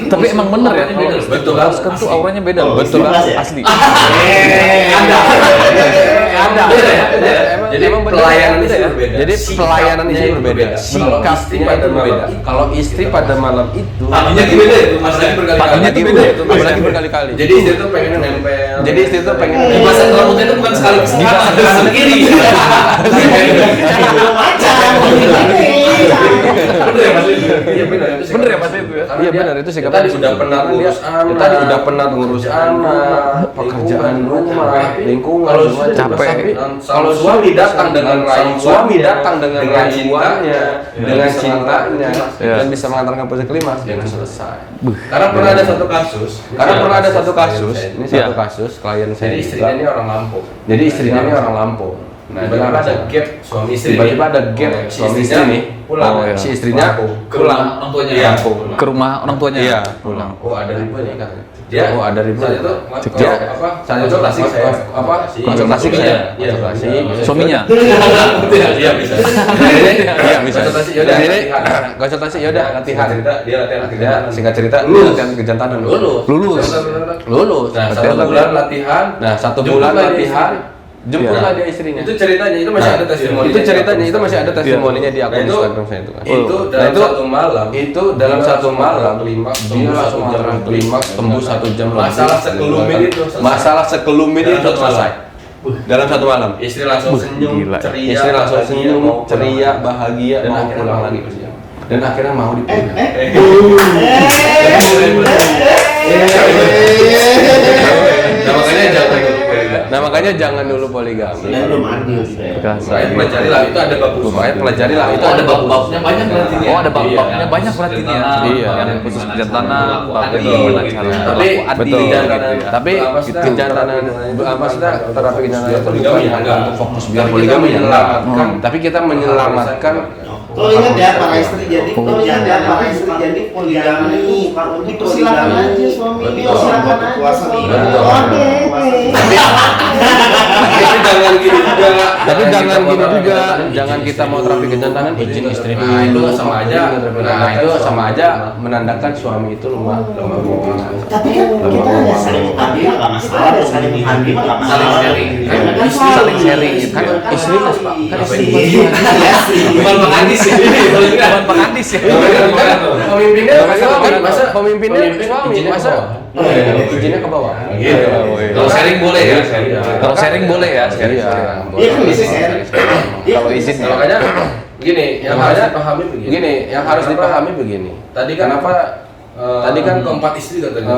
Tapi emang bener ya. Betul. Kan tuh auranya beda. Betul kan? Asli. Ada. Emang Jadi bener pelayanan ya? istri berbeda. Jadi pelayanan istri berbeda. Sikapnya itu berbeda. Kalau istri pada malam itu Paginya itu beda itu, Mas lagi berkali-kali. Paginya itu beda itu, apalagi berkali-kali. Jadi istri tuh pengen nempel. Jadi istri itu pengen Dipasang rambutnya itu bukan sekali ke kanan, ke kiri. Bener ya Mas? Iya benar itu. Bener ya Mas itu ya? Iya benar itu sikap Tadi udah pernah ngurus anak. Tadi udah pernah ngurus anak, pekerjaan rumah, lingkungan, Kalau semua sudah capek. tapi Kalau suami datang dengan rayuannya, dengan cintanya, Iya. dan bisa mengantarkan pada klimaks, jangan selesai. Karena pernah ada satu kasus. Karena pernah ada satu kasus, ini Iya. satu kasus klien saya. Jadi istrinya ini orang Lampung. Jadi istrinya ini orang Lampung. Nah, Tiba-tiba dia ada merasa- gap suami istri. tiba-tiba ada gap Si suami istrinya istri nih. pulang. Oh, iya. Si istrinya Ke rumah orang tuanya. Iya. Ke rumah orang tuanya. Iya, pulang. Oh ada ribut nih katanya. Oh, ada ribut. Saat itu Dia apa? saat itu konsultasi saya. apa? Konsultasi ke saya. Iya. Konsultasi. Suaminya. Iya bisa. Iya, bisa. Konsultasi ya udah. Jadi konsultasi ya udah latihan. Cerita dia latihan Ya, singkat cerita, Lulus. latihan kejantanan Lulus. Lulus. Nah, Latihan 1 bulan latihan. Nah, 1 Jemput bulan lah dia latihan, istrinya. jemputlah dia istrinya. Itu ceritanya itu masih ada testimoni. Itu ceritanya itu masih ada testimoninya di akun Nah, itu- Instagram saya itu kan. Itu Nah, dalam itu- satu malam. Itu dalam dia satu langsung malam klimaks, dia tembus langsung 1 jam antara lebih. klimaks tembus 1 jam lebih. Masalah sekelumit itu selesai. Masalah sekelumit Dalam itu satu malam. selesai. Dalam 1 malam. Istri langsung senyum, gila. ceria. Istri langsung bahagia, senyum, mau pulang. ceria, bahagia, Dan mau akhirnya pulang mau lagi. dipulang. Dan akhirnya mau dipulang. Nah makanya jangan dulu Nah makanya jangan dulu poligami. Belum adil sih. Saya pelajari lah itu ada bab khusus. Makanya pelajari lah itu Itu ada bab-babnya banyak berarti. Oh ada bab-babnya banyak berarti nih ya. Iya. Yang khusus kejantanan, babnya Adil, gimana gitu cara ya. berlaku Tapi adil betul. gitu ya. Tapi kejantanan apa sih terapi kejantanan itu bukan Poligami, hanya enggak. untuk fokus biar Tapi poligami kita ya. menyelamatkan. Tapi kita menyelamatkan. Lo ingat ya para istri jadi poligami itu bukan untuk dipersilakan aja suami ini silakan aja suami. Tapi jangan gini juga. Tapi jangan gini juga, jangan kita mau terapi kejantanan izin istri dulu. Nah, itu sama aja. Nah, itu sama aja menandakan suami itu lemah iman. Tapi kan kita ada saling adil nggak masalah, ada saling adil nggak masalah. Saling sharing. Saling sharing gitu. Kan istri kan istri Bukan pengadis sih. Bukan pengadis ya. Pemimpinnya masa pemimpinnya suami masa izinnya ke bawah. Kalau sharing boleh ya. Kalau sharing boleh ya. Sharing. Iya kan bisa sharing. Kalau izin Kalau makanya begini, yang harus dipahami begini. Begini, yang harus dipahami begini. Tadi kan Kenapa tadi kan keempat istri katanya.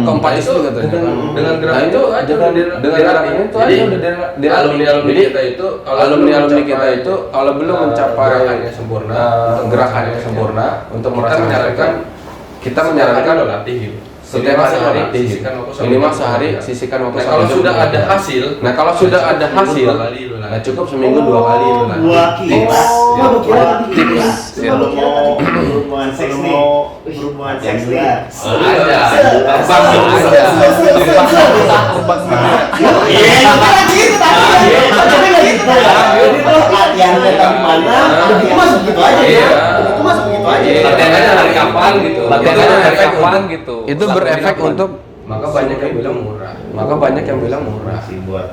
keempat Nah, istri itu katanya. dengan gerak Nah, itu aja dengan gerak ini tuh aja udah di alumni jadi kita itu alumni kita itu kalau belum mencapai gerakannya sempurna, gerakannya sempurna untuk kita merasakan menyarankan kita menyarankan latih gitu. setiap hari latih sisihkan waktu sampai minimal 2 sehari jam. sisihkan waktu Nah, sampai kalau 2 sudah jam. ada hasil, Nah kalau sudah ada hasil, seminggu 2 kali lu latih. nah cukup seminggu 2 kali lu latih. Gua kira, gua kira tadi Tips. tips. Gua kira tadi berhubungan seks nih, berhubungan seks nih. Ada. Bang, iya, kan gitu tadi. Tapi nggak gitu. Jadi tuh latihannya dari mana? Begitu masuk gitu aja ya. Iya. Begitu masuk gitu aja. Latihan aja hari kapan gitu. Latihan aja dari kapan gitu. Itu berefek untuk Maka banyak yang bilang murah. maka banyak yang bilang murah.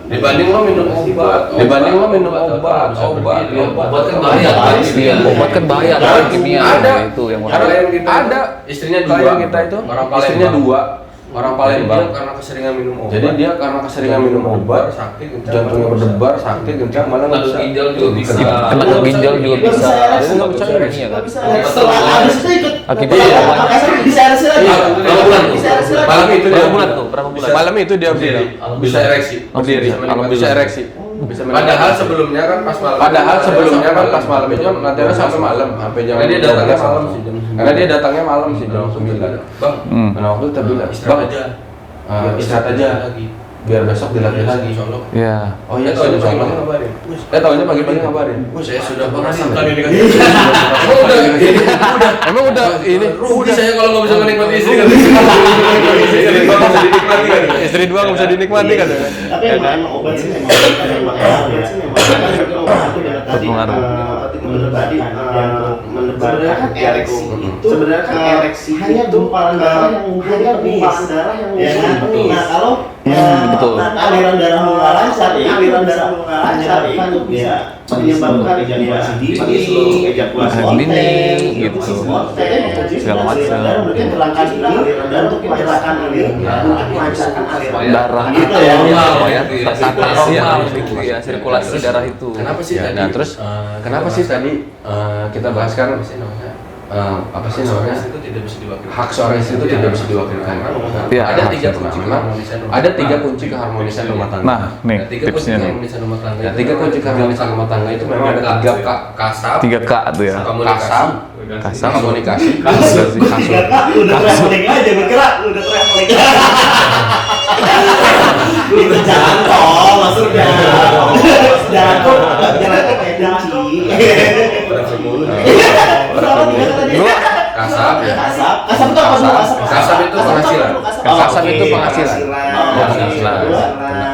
Dibanding lo minum obat, Dibanding lo minum obat kan bahaya kan kimia. Obat kan bahaya kan kimia. Ada Itu yang ada Klien kita ada istrinya klien 2. kita itu Orang istrinya Palembang. 2 orang Dia Palembang. karena keseringan minum obat. Jadi dia karena keseringan minum obat, sakit, jantungnya berdebar, sakit, kencang, malah nggak Tenaga bisa. ginjal juga bisa. Tenaga ginjal juga Nggak bisa. ereksi. Jadi nggak bisa ereksi. Iya kan? Bisa ereksi. Setelah habis itu ikut. Akibat Iya, apa? Makassar bisa ereksi lagi. Berapa bulan tuh? Bisa ereksi lagi. Malam itu dia Berapa bulan tuh? Berapa bulan? Malam itu dia bilang Bisa ereksi. berdiri, bisa ereksi. Bisa Padahal sebelumnya kan pas malam. Padahal sebelumnya kan pas malam itu latihannya sampai malam, sampai jam. Karena dia datangnya malam sih, jam 9. Karena dia datangnya malam sih jam 9. Bang, Nah waktu itu kita bilang, istirahat Bang, aja. istirahat aja, lagi. biar besok dilatih lagi. Colok. Iya. Oh iya, Tahu sudah pagi-pagi sama. ngabarin. Tahunya pagi-pagi ngabarin. Saya sudah berhasil Sama. kan ini kan. Emang udah Emang udah ini rugi saya kalau nggak bisa menikmati istri kan. istri dua nggak bisa dinikmati kan? Tapi emang obat sih memang obat itu tadi bener tadi yang menebarkan ereksi itu sebenarnya kan ereksi hanya gumpalan darah yang hanya gumpalan darah yang muncul. Nah kalau betul. aliran darah nggak lancar ya aliran darah nggak lancar itu bisa menyebabkan ejakulasi dini, ejakulasi dini, gitu. Segala macam. Berarti berlangkah ini untuk melancarkan aliran Darah gitu itu ya. normal ya, Iya, tata sirkulasi normal ya. gitu ya, sirkulasi darah itu. Kenapa sih tadi? Nah terus kenapa sih tadi kita bahas kan apa sih namanya itu tidak bisa diwakilkan. hak seorang istri itu tidak bisa diwakilkan. Iya. Ada Hak tiga seorang kunci memang keharmonisan rumah ada tangga. tiga kunci keharmonisan rumah tangga. Nah, nih Nah, tiga kunci tipsnya nih. keharmonisan rumah tangga. Nah, tiga kunci keharmonisan rumah tangga itu memang ada tiga K. Kasab, 3K tuh ya. Kasam, Kasam, komunikasi, kasur, kasur. Udah traveling aja bergerak, udah traveling. Itu jalan tol maksudnya. Jalan tol kayak kunci. Berapa tiga tadi? kasab ya. Kasab itu apa dulu? Kasab itu penghasilan. Kasab itu penghasilan. Penghasilan.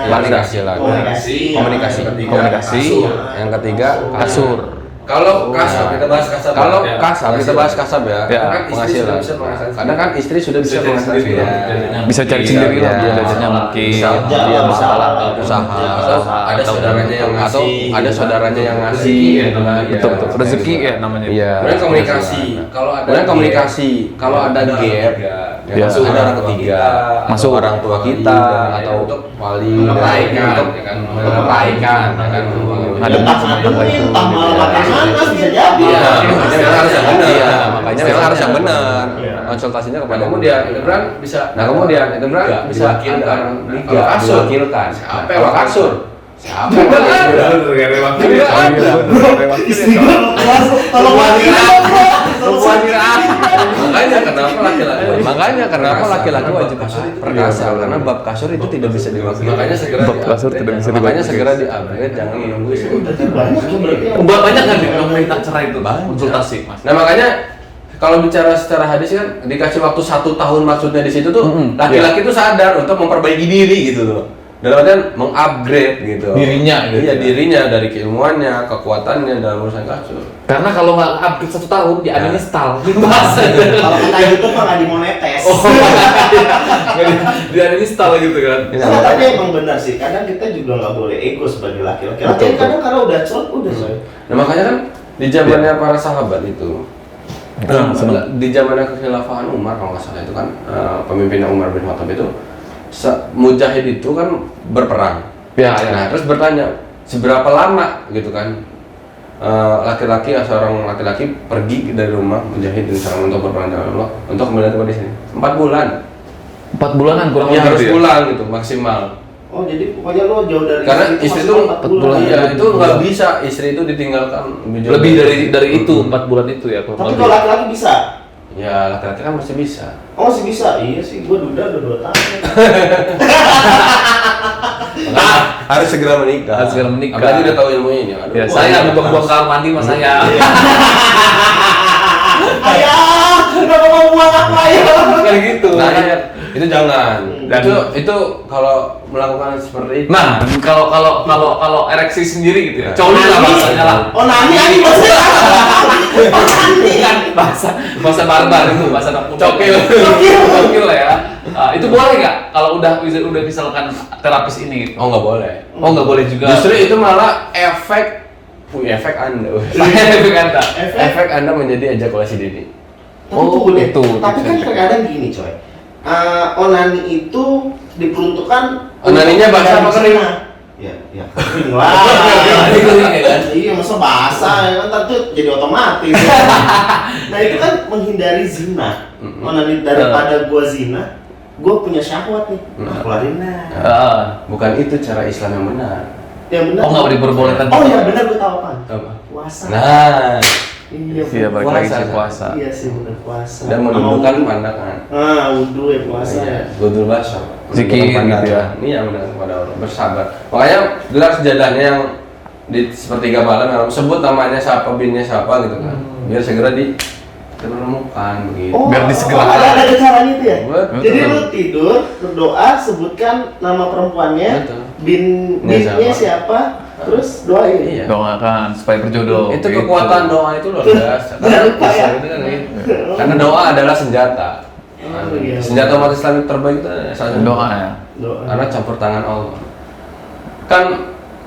Penghasilan. Komunikasi. Komunikasi. Yang ketiga kasur. Kalau kasab kita bahas kasab. Kalau ya. kasab kita bahas kasab ya, Ya. Kan istri penghasilan. sudah bisa penghasilan Kadang kan istri sudah bisa Bisa penghasilan sendiri sendiri. ya. Bisa cari sendiri lah, Iya. belajarnya mungkin. Bisa dia bisa usaha, Ada saudaranya yang atau ngasih. ada saudaranya yang ngasih. gitu kan. Betul, betul. Rezeki ya namanya. Iya. Kemudian komunikasi. Kalau ada Kemudian komunikasi. Kalau ada Ada gap, Ya. ya, masuk ada orang ketiga, Masuk orang tua kita atau untuk wali melepaikan, untuk ya kan, melepaikan, ya kan. Ada rumah tangga itu. Entah malah pakai nanas bisa jadi. Iya, makanya memang harus yang benar. Iya, makanya memang harus yang benar. Iya. Konsultasinya Nah, kepada kemudian itu kan bisa. Nah kemudian itu kan Nggak, bisa diwakilkan. ada Kalau kasur, diwakilkan. siapa Nah, yang kalau kasur? Siapa yang Nggak wakil? ada. Nggak ada. Istri gue tolong wanita. Makanya kenapa laki-laki? Makanya kenapa Perkasa. laki-laki Karena wajib bab kasur itu perkasa karena bab kasur itu tidak bisa diwakili. Makanya segera Bab kasur tidak bisa Makanya diwakili. segera di-upgrade, jangan menunggu istri. Banyak ya berarti yang Banyak kan yang minta cerai itu, konsultasi mas. Nah makanya kalau bicara secara hadis kan dikasih waktu 1 tahun maksudnya di situ tuh laki-laki tuh sadar untuk memperbaiki diri gitu loh. Dalam artian mengupgrade gitu. Dirinya gitu Iya ya. dirinya dari keilmuannya, kekuatannya dalam urusan kasur. Karena kalau nggak update 1 tahun di uninstall, bahasa. kalau kata YouTube mah nggak dimonetes. Di uninstall gitu kan. Nah, tapi emang benar sih, kadang kita juga nggak boleh ego sebagai laki-laki. Laki kadang kalau udah celok udah coy. Nah makanya kan di zamannya para sahabat itu, di zamannya kekhilafahan Umar kalau nggak salah itu kan pemimpinnya Umar bin Khattab itu, mujahid itu kan berperang. Ya, Nah terus bertanya seberapa lama gitu kan laki-laki seorang laki-laki pergi dari rumah mujahid misalnya untuk berperang jalan Allah untuk kembali ke di sini 4 bulan. 4 bulanan kurang Ya lebih harus gitu ya? pulang gitu maksimal. Oh jadi pokoknya lo jauh dari Karena istri itu maksimal 4 bulan. iya itu nggak bisa istri itu ditinggalkan jauh Lebih dari itu 4 bulan itu ya kurang Tapi lebih. kalau laki-laki bisa. Ya laki-laki kan masih bisa. Oh masih bisa. Iya sih, gua udah 2 tahun. Harus segera menikah. Harus segera menikah. Apalagi udah tahu ilmu ini. Aduh, Ya, wah, saya ini buang-buang kamar mandi mas saya. Ayah, kenapa mau buang apa ya? Kayak gitu. Nah, itu jangan. Dan- Itu kalau melakukan seperti itu. Nah, kalau ereksi sendiri gitu ya. Coli lah bahasanya lah. Oh nani maksudnya. Oh nani. Kan bahasa barbar itu, bahasa anak muda. Cokil. Cokil lah ya. Itu boleh nggak kalau udah misalkan terapis ini gitu? Oh nggak boleh. Oh nggak boleh juga. Justru itu malah efek Anda. Efek Anda. Efek Anda menjadi ejakulasi dini. Tapi tunggu deh. itu. Tapi kan terkadang gini coy. onani itu diperuntukkan Onaninya untuk basah apa menghindari kering? zina. Ya kering lah. Iya, masa basah ya kan tentu jadi otomatis. Nah itu kan menghindari zina. Onani daripada gua zina, gua punya syahwat nih. Keluarin lah. Bukan itu cara Islam yang benar. Yang benar. Oh, nggak diperbolehkan. Oh ya benar, gua tahu apa? Apa? Puasa. Nah, Iya, balik lagi sih puasa. Iya sih benar puasa. dan menundukkan pandangan. Wudhu ya puasa ya. Gudul basar. Zikir gitu ya. Iya benar kepada Allah, bersabar. Makanya gelar sejadahnya yang di sepertiga malam yang sebut namanya siapa, binnya siapa gitu kan. Biar segera ditemukan begitu. Biar disegerakan. Ada caranya itu ya? Betul. Jadi lu tidur, berdoa, sebutkan nama perempuannya, Betul. binnya siapa, terus doain. Iya. Doakan supaya berjodoh. Itu gitu. kekuatan doa itu luar biasa. Jangan lupa ya. Islam itu kan gitu. Karena doa adalah senjata. Iya. Senjata umat Islam yang terbaik itu salah satu Doa ya. Doa. Karena campur tangan Allah. Kan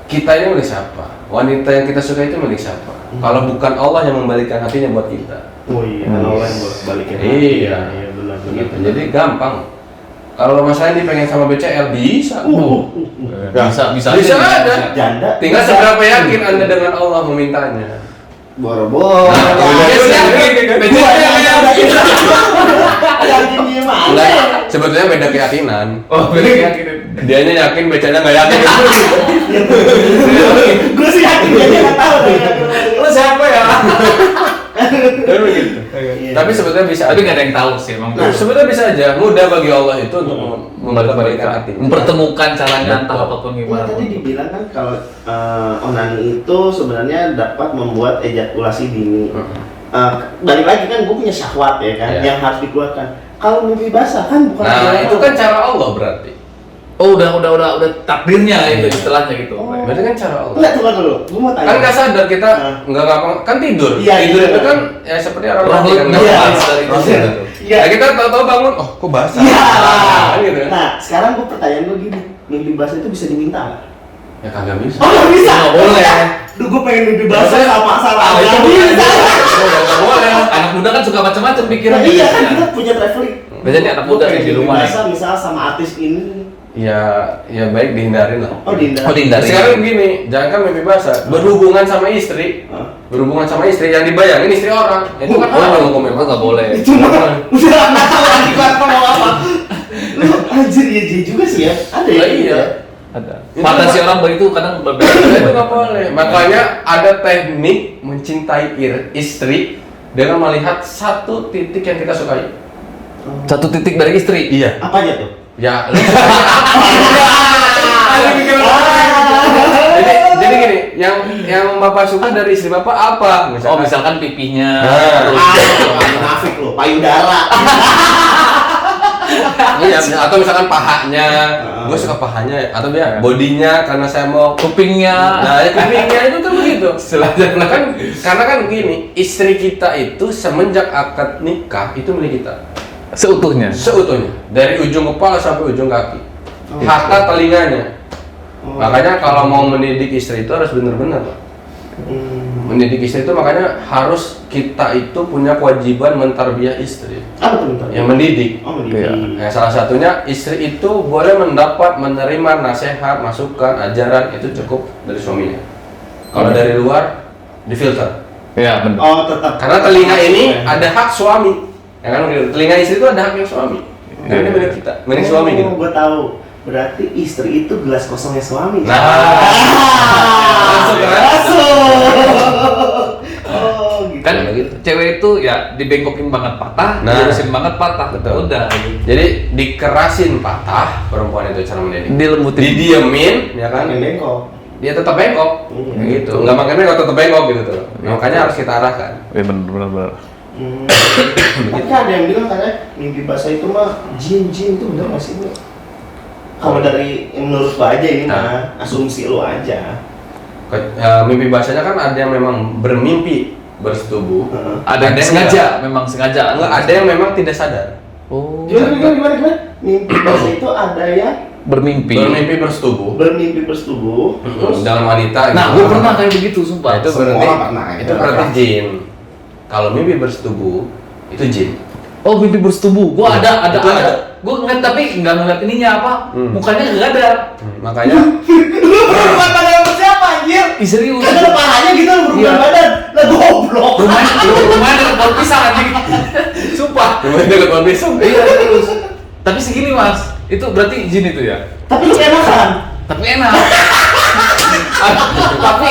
kita ini milik siapa? Wanita yang kita suka itu milik siapa? Kalau bukan Allah yang membalikkan hatinya buat kita. Oh iya, kan Allah yang balikin. Iya. Iya benar. Gitu. Jadi gampang. Kalau masalah ini pengen sama BCL bisa. Bisa Bisa aja. ada. Janda. Tinggal seberapa yakin Anda dengan Allah memintanya. Boro-boro. Yakin gimana? Lah, sebetulnya beda keyakinan. Oh, beda keyakinan. Dianya yakin, becanya nggak yakin. Gue sih yakin dia nggak tahu deh. Lo siapa ya? Kan begitu. Iya. Tapi sebetulnya bisa. Tapi nggak ada yang tahu sih emang. Nah, sebetulnya bisa aja. Mudah bagi Allah itu untuk membalikkan hati. Mempertemukan caranya entah Betul. apapun Iya, gimana. tadi dibilang kan kalau onani itu sebenarnya dapat membuat ejakulasi dini. Balik lagi kan gue punya syahwat ya kan, Iya. yang harus dikeluarkan. Kalau mimpi basah kan bukan. Nah, cara itu Allah. kan cara Allah berarti. Oh, udah takdirnya itu istilahnya gitu. Oh. Berarti kan cara Allah. Enggak, tunggu dulu. Gue mau tanya. Kan nggak sadar kita Nah. nggak ngapa kan tidur. Iya, Tidur iya. itu kan ya seperti orang Orang mati kan nggak iya, apa-apa. dari itu. Iya. Iya. Nah, kita tahu-tahu bangun, oh kok basah. Iya. Kan gitu kan? Nah, sekarang gue pertanyaan gue gini, mimpi basah itu bisa diminta nggak? Ya kagak bisa. Oh nggak bisa. Nggak boleh. Duh, gue pengen mimpi basah sama salah. Ah, itu Nggak boleh. bisa. Nggak boleh. Anak muda kan suka macam-macam Nah, pikirannya. iya kan kita punya traveling. Biasanya anak muda nih di rumah nih. Basah misalnya sama artis ini. Ya baik dihindarin lah. Oh dihindari. Oh, dihindari. Sekarang gini, jangan kan mimpi basah, berhubungan sama istri, Hah? berhubungan sama istri yang dibayangin istri orang, itu kan haram hukumnya. Itu nggak boleh. Itu mah udah nggak tahu lagi kan mau apa. Lu anjir ya juga sih ya. Ada ya. Lah, iya. Ada. Itu Fantasi apa? orang begitu kadang berbeda. Itu nggak boleh. Makanya ada teknik mencintai istri dengan melihat satu titik yang kita sukai. Satu titik dari istri. Iya. Apa aja tuh? Ya, lu jadi gini, yang bapak suka dari istri bapak apa? Oh, misalkan pipinya. Nah. terus- Munafik lo, payudara. Iya, atau misalkan pahanya, gue suka pahanya, atau dia bodinya karena saya mau kupingnya. Nah, ya kupingnya itu tuh begitu. Kan karena kan gini, istri kita itu semenjak akad nikah itu milik kita. Seutuhnya. Seutuhnya, dari ujung kepala sampai ujung kaki. Hatta telinganya. Makanya kalau mau mendidik istri itu harus benar-benar, Pak. Mendidik istri itu makanya harus kita itu punya kewajiban mentarbiyah istri. Apa tuh bentar? Yang mendidik. Oh, mendidik. Nah, salah satunya istri itu boleh mendapat menerima nasihat, masukan, ajaran itu cukup dari suaminya. Kalau dari luar difilter. Iya, benar. Oh, tetap. Karena telinga ini ada hak suami. Ya kan gitu. Telinga istri itu ada haknya suami. Karena ini milik kita, milik suami gitu. Gue tahu. Berarti istri itu gelas kosongnya suami. Nah. Masuk kan? Oh, gitu. Kan cewek itu ya dibengkokin banget patah, Nah. dilurusin banget patah. Betul. Udah gitu. Jadi dikerasin patah perempuan itu cara mendidik. Dilembutin. Didiemin, ya kan? Pengen bengkok. Dia tetap bengkok, Iya. kayak gitu. Nggak makan bengkok, tetap bengkok gitu tuh. Makanya harus kita arahkan. Iya, benar. Tapi ada yang bilang katanya mimpi basah itu mah jin itu bener nggak sih? Bu? Kalau dari yang menurut lo aja ini mah asumsi lo aja. Mimpi basahnya kan ada yang memang bermimpi bersetubuh. Ada yang sengaja, memang sengaja. Enggak, ada yang memang tidak sadar. Oh. Gimana? Mimpi basah itu ada yang Bermimpi. Bermimpi bersetubuh. bermimpi bersetubuh, terus Dalam wanita. Nah, gitu. gue pernah kayak begitu, sumpah. Nah, itu Semua berarti orang pernah, itu berarti jin. Kalau mimpi bersetubuh itu jin. Oh, mimpi bersetubuh. Gua ada. Itu ada. Gua ngeliat tapi nggak ngeliat ininya apa. Mukanya nggak ada. Makanya Lu berhubungan badan sama siapa anjir? Ih, serius. Kan ada pahanya gitu lu berhubungan Iya. badan. Lah goblok. Rumahnya dekat pohon pisang anjing. Sumpah. rumahnya dekat pohon pisang. Iya, terus. Tapi segini, Mas. Itu berarti jin itu ya? Tapi lu enakan. Tapi enak.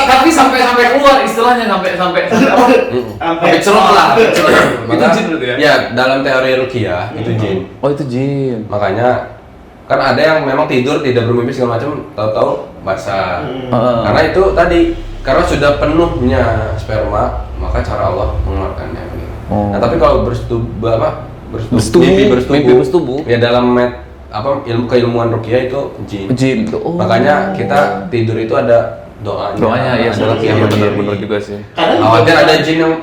tapi sampai keluar istilahnya sampai apa? Sampai cerot lah. Itu Maka, jin berarti ya? Ya, dalam teori ruqyah itu jin. Oh, itu jin. Makanya kan ada yang memang tidur tidak bermimpi segala macam, tahu-tahu basah. Karena itu tadi karena sudah penuhnya sperma, maka cara Allah mengeluarkannya. Gitu. Oh. Nah, tapi kalau bersetubuh Mimpi mimpi bersetubuh. ya dalam ilmu keilmuan ruqyah itu jin. Jin. Oh. Makanya kita tidur itu ada doanya. Doanya ya, sholat Iya, ya, benar. benar juga sih. Kadang Khawatir juga- ada jin yang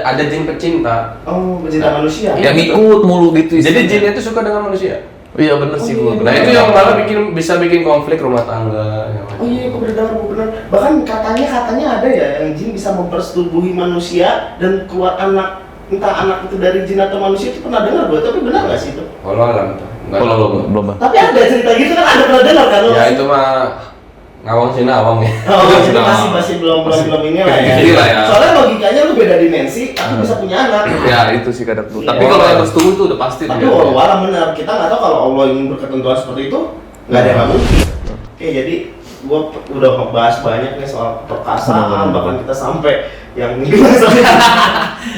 ada jin pecinta. Oh, pecinta manusia. Yang ngikut mulu gitu. Jadi istilahnya. jin itu suka dengan manusia. Iya bener sih gua. Nah itu yang malah bisa bikin konflik rumah tangga. Oh iya, gue benar. Bahkan katanya ada ya yang jin bisa mempersetubuhi manusia dan keluar anak, entah anak itu dari jin atau manusia, itu pernah dengar gue, tapi benar nggak sih itu? Walau alam tuh. Nggak Kalau tahu. belum. Tapi ada cerita gitu kan, ada pernah dengar kan? Ya itu mah ngawang sih nawang ya. Oh, jadi Nah, masih belum ini lah ya. Iya lah ya. Soalnya logikanya lu beda dimensi, tapi bisa punya anak. Ya itu sih kadang tuh. Iya. Tapi kalau yang bersetubuh itu udah pasti Tapi dia. walau benar, kita nggak tahu kalau Allah ingin berketentuan seperti itu, nggak ada yang nggak mungkin. Oke, jadi gua udah ngebahas banyak nih soal perkasaan, bahkan kita sampai yang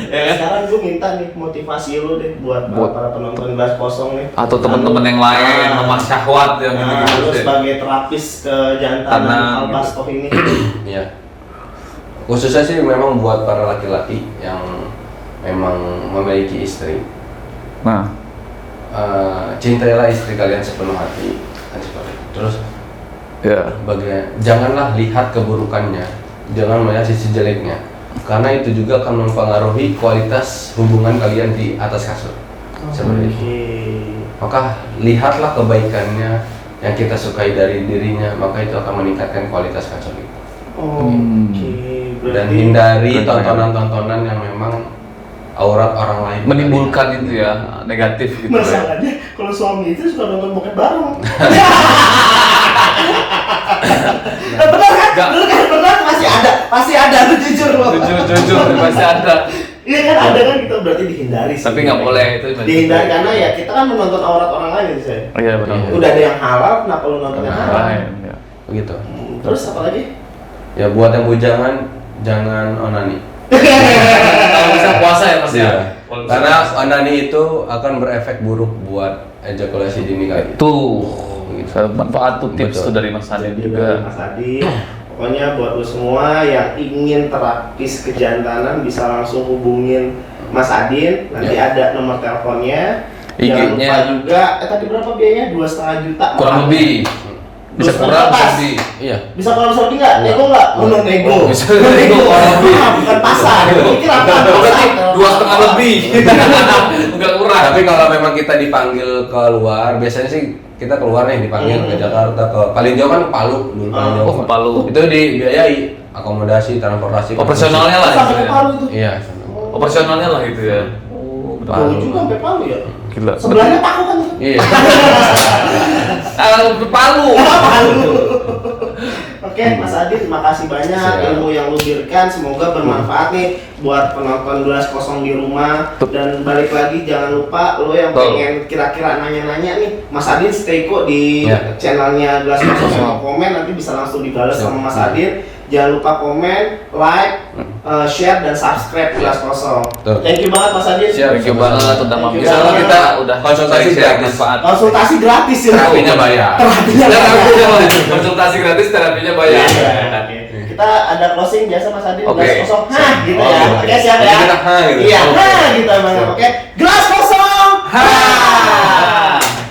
Sekarang gua minta nih motivasi lu deh buat para penonton Gelas Kosong nih. Atau teman-teman yang lain, mama syahwat yang Nah, gitu-gitu. lu deh. sebagai terapis kejantanan Tanam, Al-Bastoh ini. Iya. Khususnya sih memang buat para laki-laki yang memang memiliki istri. Nah, Cintailah istri kalian sepenuh hati. Kan seperti itu. Terus ya. janganlah lihat keburukannya, jangan melihat sisi jeleknya, karena itu juga akan mempengaruhi kualitas hubungan kalian di atas kasur. Seperti itu. Maka lihatlah kebaikannya yang kita sukai dari dirinya, maka itu akan meningkatkan kualitas kasur kita. Dan hindari tontonan-tontonan yang memang aurat orang lain Menimbulkan itu ya negatif gitu. Masalahnya kalau suami itu suka nonton bokep bareng. Benar kan? Nggak. Benar pasti ada, lu jujur lo. Jujur pasti ada. Iya kan ada kan, kita berarti dihindari sih. Tapi nggak boleh itu. Dihindari karena ya kita kan menonton aurat orang lain sih saya. Oh, iya benar. Udah ada yang halal, kenapa lu nonton yang haram? Lain, ya. begitu. Terus apa lagi? Ya buat yang bujangan jangan onani. Kalau bisa puasa ya pasti. Iya. Kalau bisa Karena puasa. onani itu akan berefek buruk buat ejakulasi dini kalian. Tuh, manfaat tuh tips Betul. tuh dari Mas Adin Dari juga. Mas Adi. Pokoknya buat lu semua yang ingin terapis kejantanan bisa langsung hubungin Mas Adin. Nanti Ya. ada nomor teleponnya. Jangan IG-nya. lupa juga, tadi berapa biayanya? 2,5 juta. Kurang lebih. Bisa kurang bisa lebih. Iya. Bisa kurang lebih nggak? Nego nggak? Oh, nego. Bisa nego kurang lebih. Bukan pasar. Gue kira apa? Berarti 2,5 lebih. Enggak kurang. Tapi kalau memang kita dipanggil keluar, biasanya sih kita keluar nih dipanggil ke Jakarta, ke paling jauh kan Palu dulu paling jauh. Oh, ke Palu. Itu dibiayai akomodasi, transportasi. Operasionalnya lah Sampai gitu ke ya. Palu itu. Iya. Operasionalnya lah gitu ya. Oh, Jauh juga sampai Palu ya. Gila. Sebelahnya Paku kan. Iya. Palu. Oke, Mas Adi, terima kasih banyak Siap. ilmu yang lu berikan. Semoga bermanfaat nih buat penonton Gelas Kosong di rumah. Dan balik lagi, jangan lupa lo yang Betul. pengen kira-kira nanya-nanya nih, Mas Adin stay kok di Ya. channelnya Gelas Kosong, sama komen nanti bisa langsung dibalas Siap. sama Mas Adin. Jangan lupa komen, like, share dan subscribe Gelas Kosong. Betul. Thank you banget Mas Adin. Siap. Thank you banget udah Thank mampir. you banget. Kita udah Konsultasi sharing gratis. manfaat. Konsultasi gratis ya. Terapinya bayar. Terapinya bayar. Konsultasi gratis, terapinya bayar. Iya, oke. Kita ada closing biasa Mas Adin, Oke. Gelas Kosong. Hah, gitu ya. Oke. Oke, siap ya. Jadi kita, "Hah," gitu. Iya, Oke. hah gitu emang. Oke. Gelas Kosong. Hah.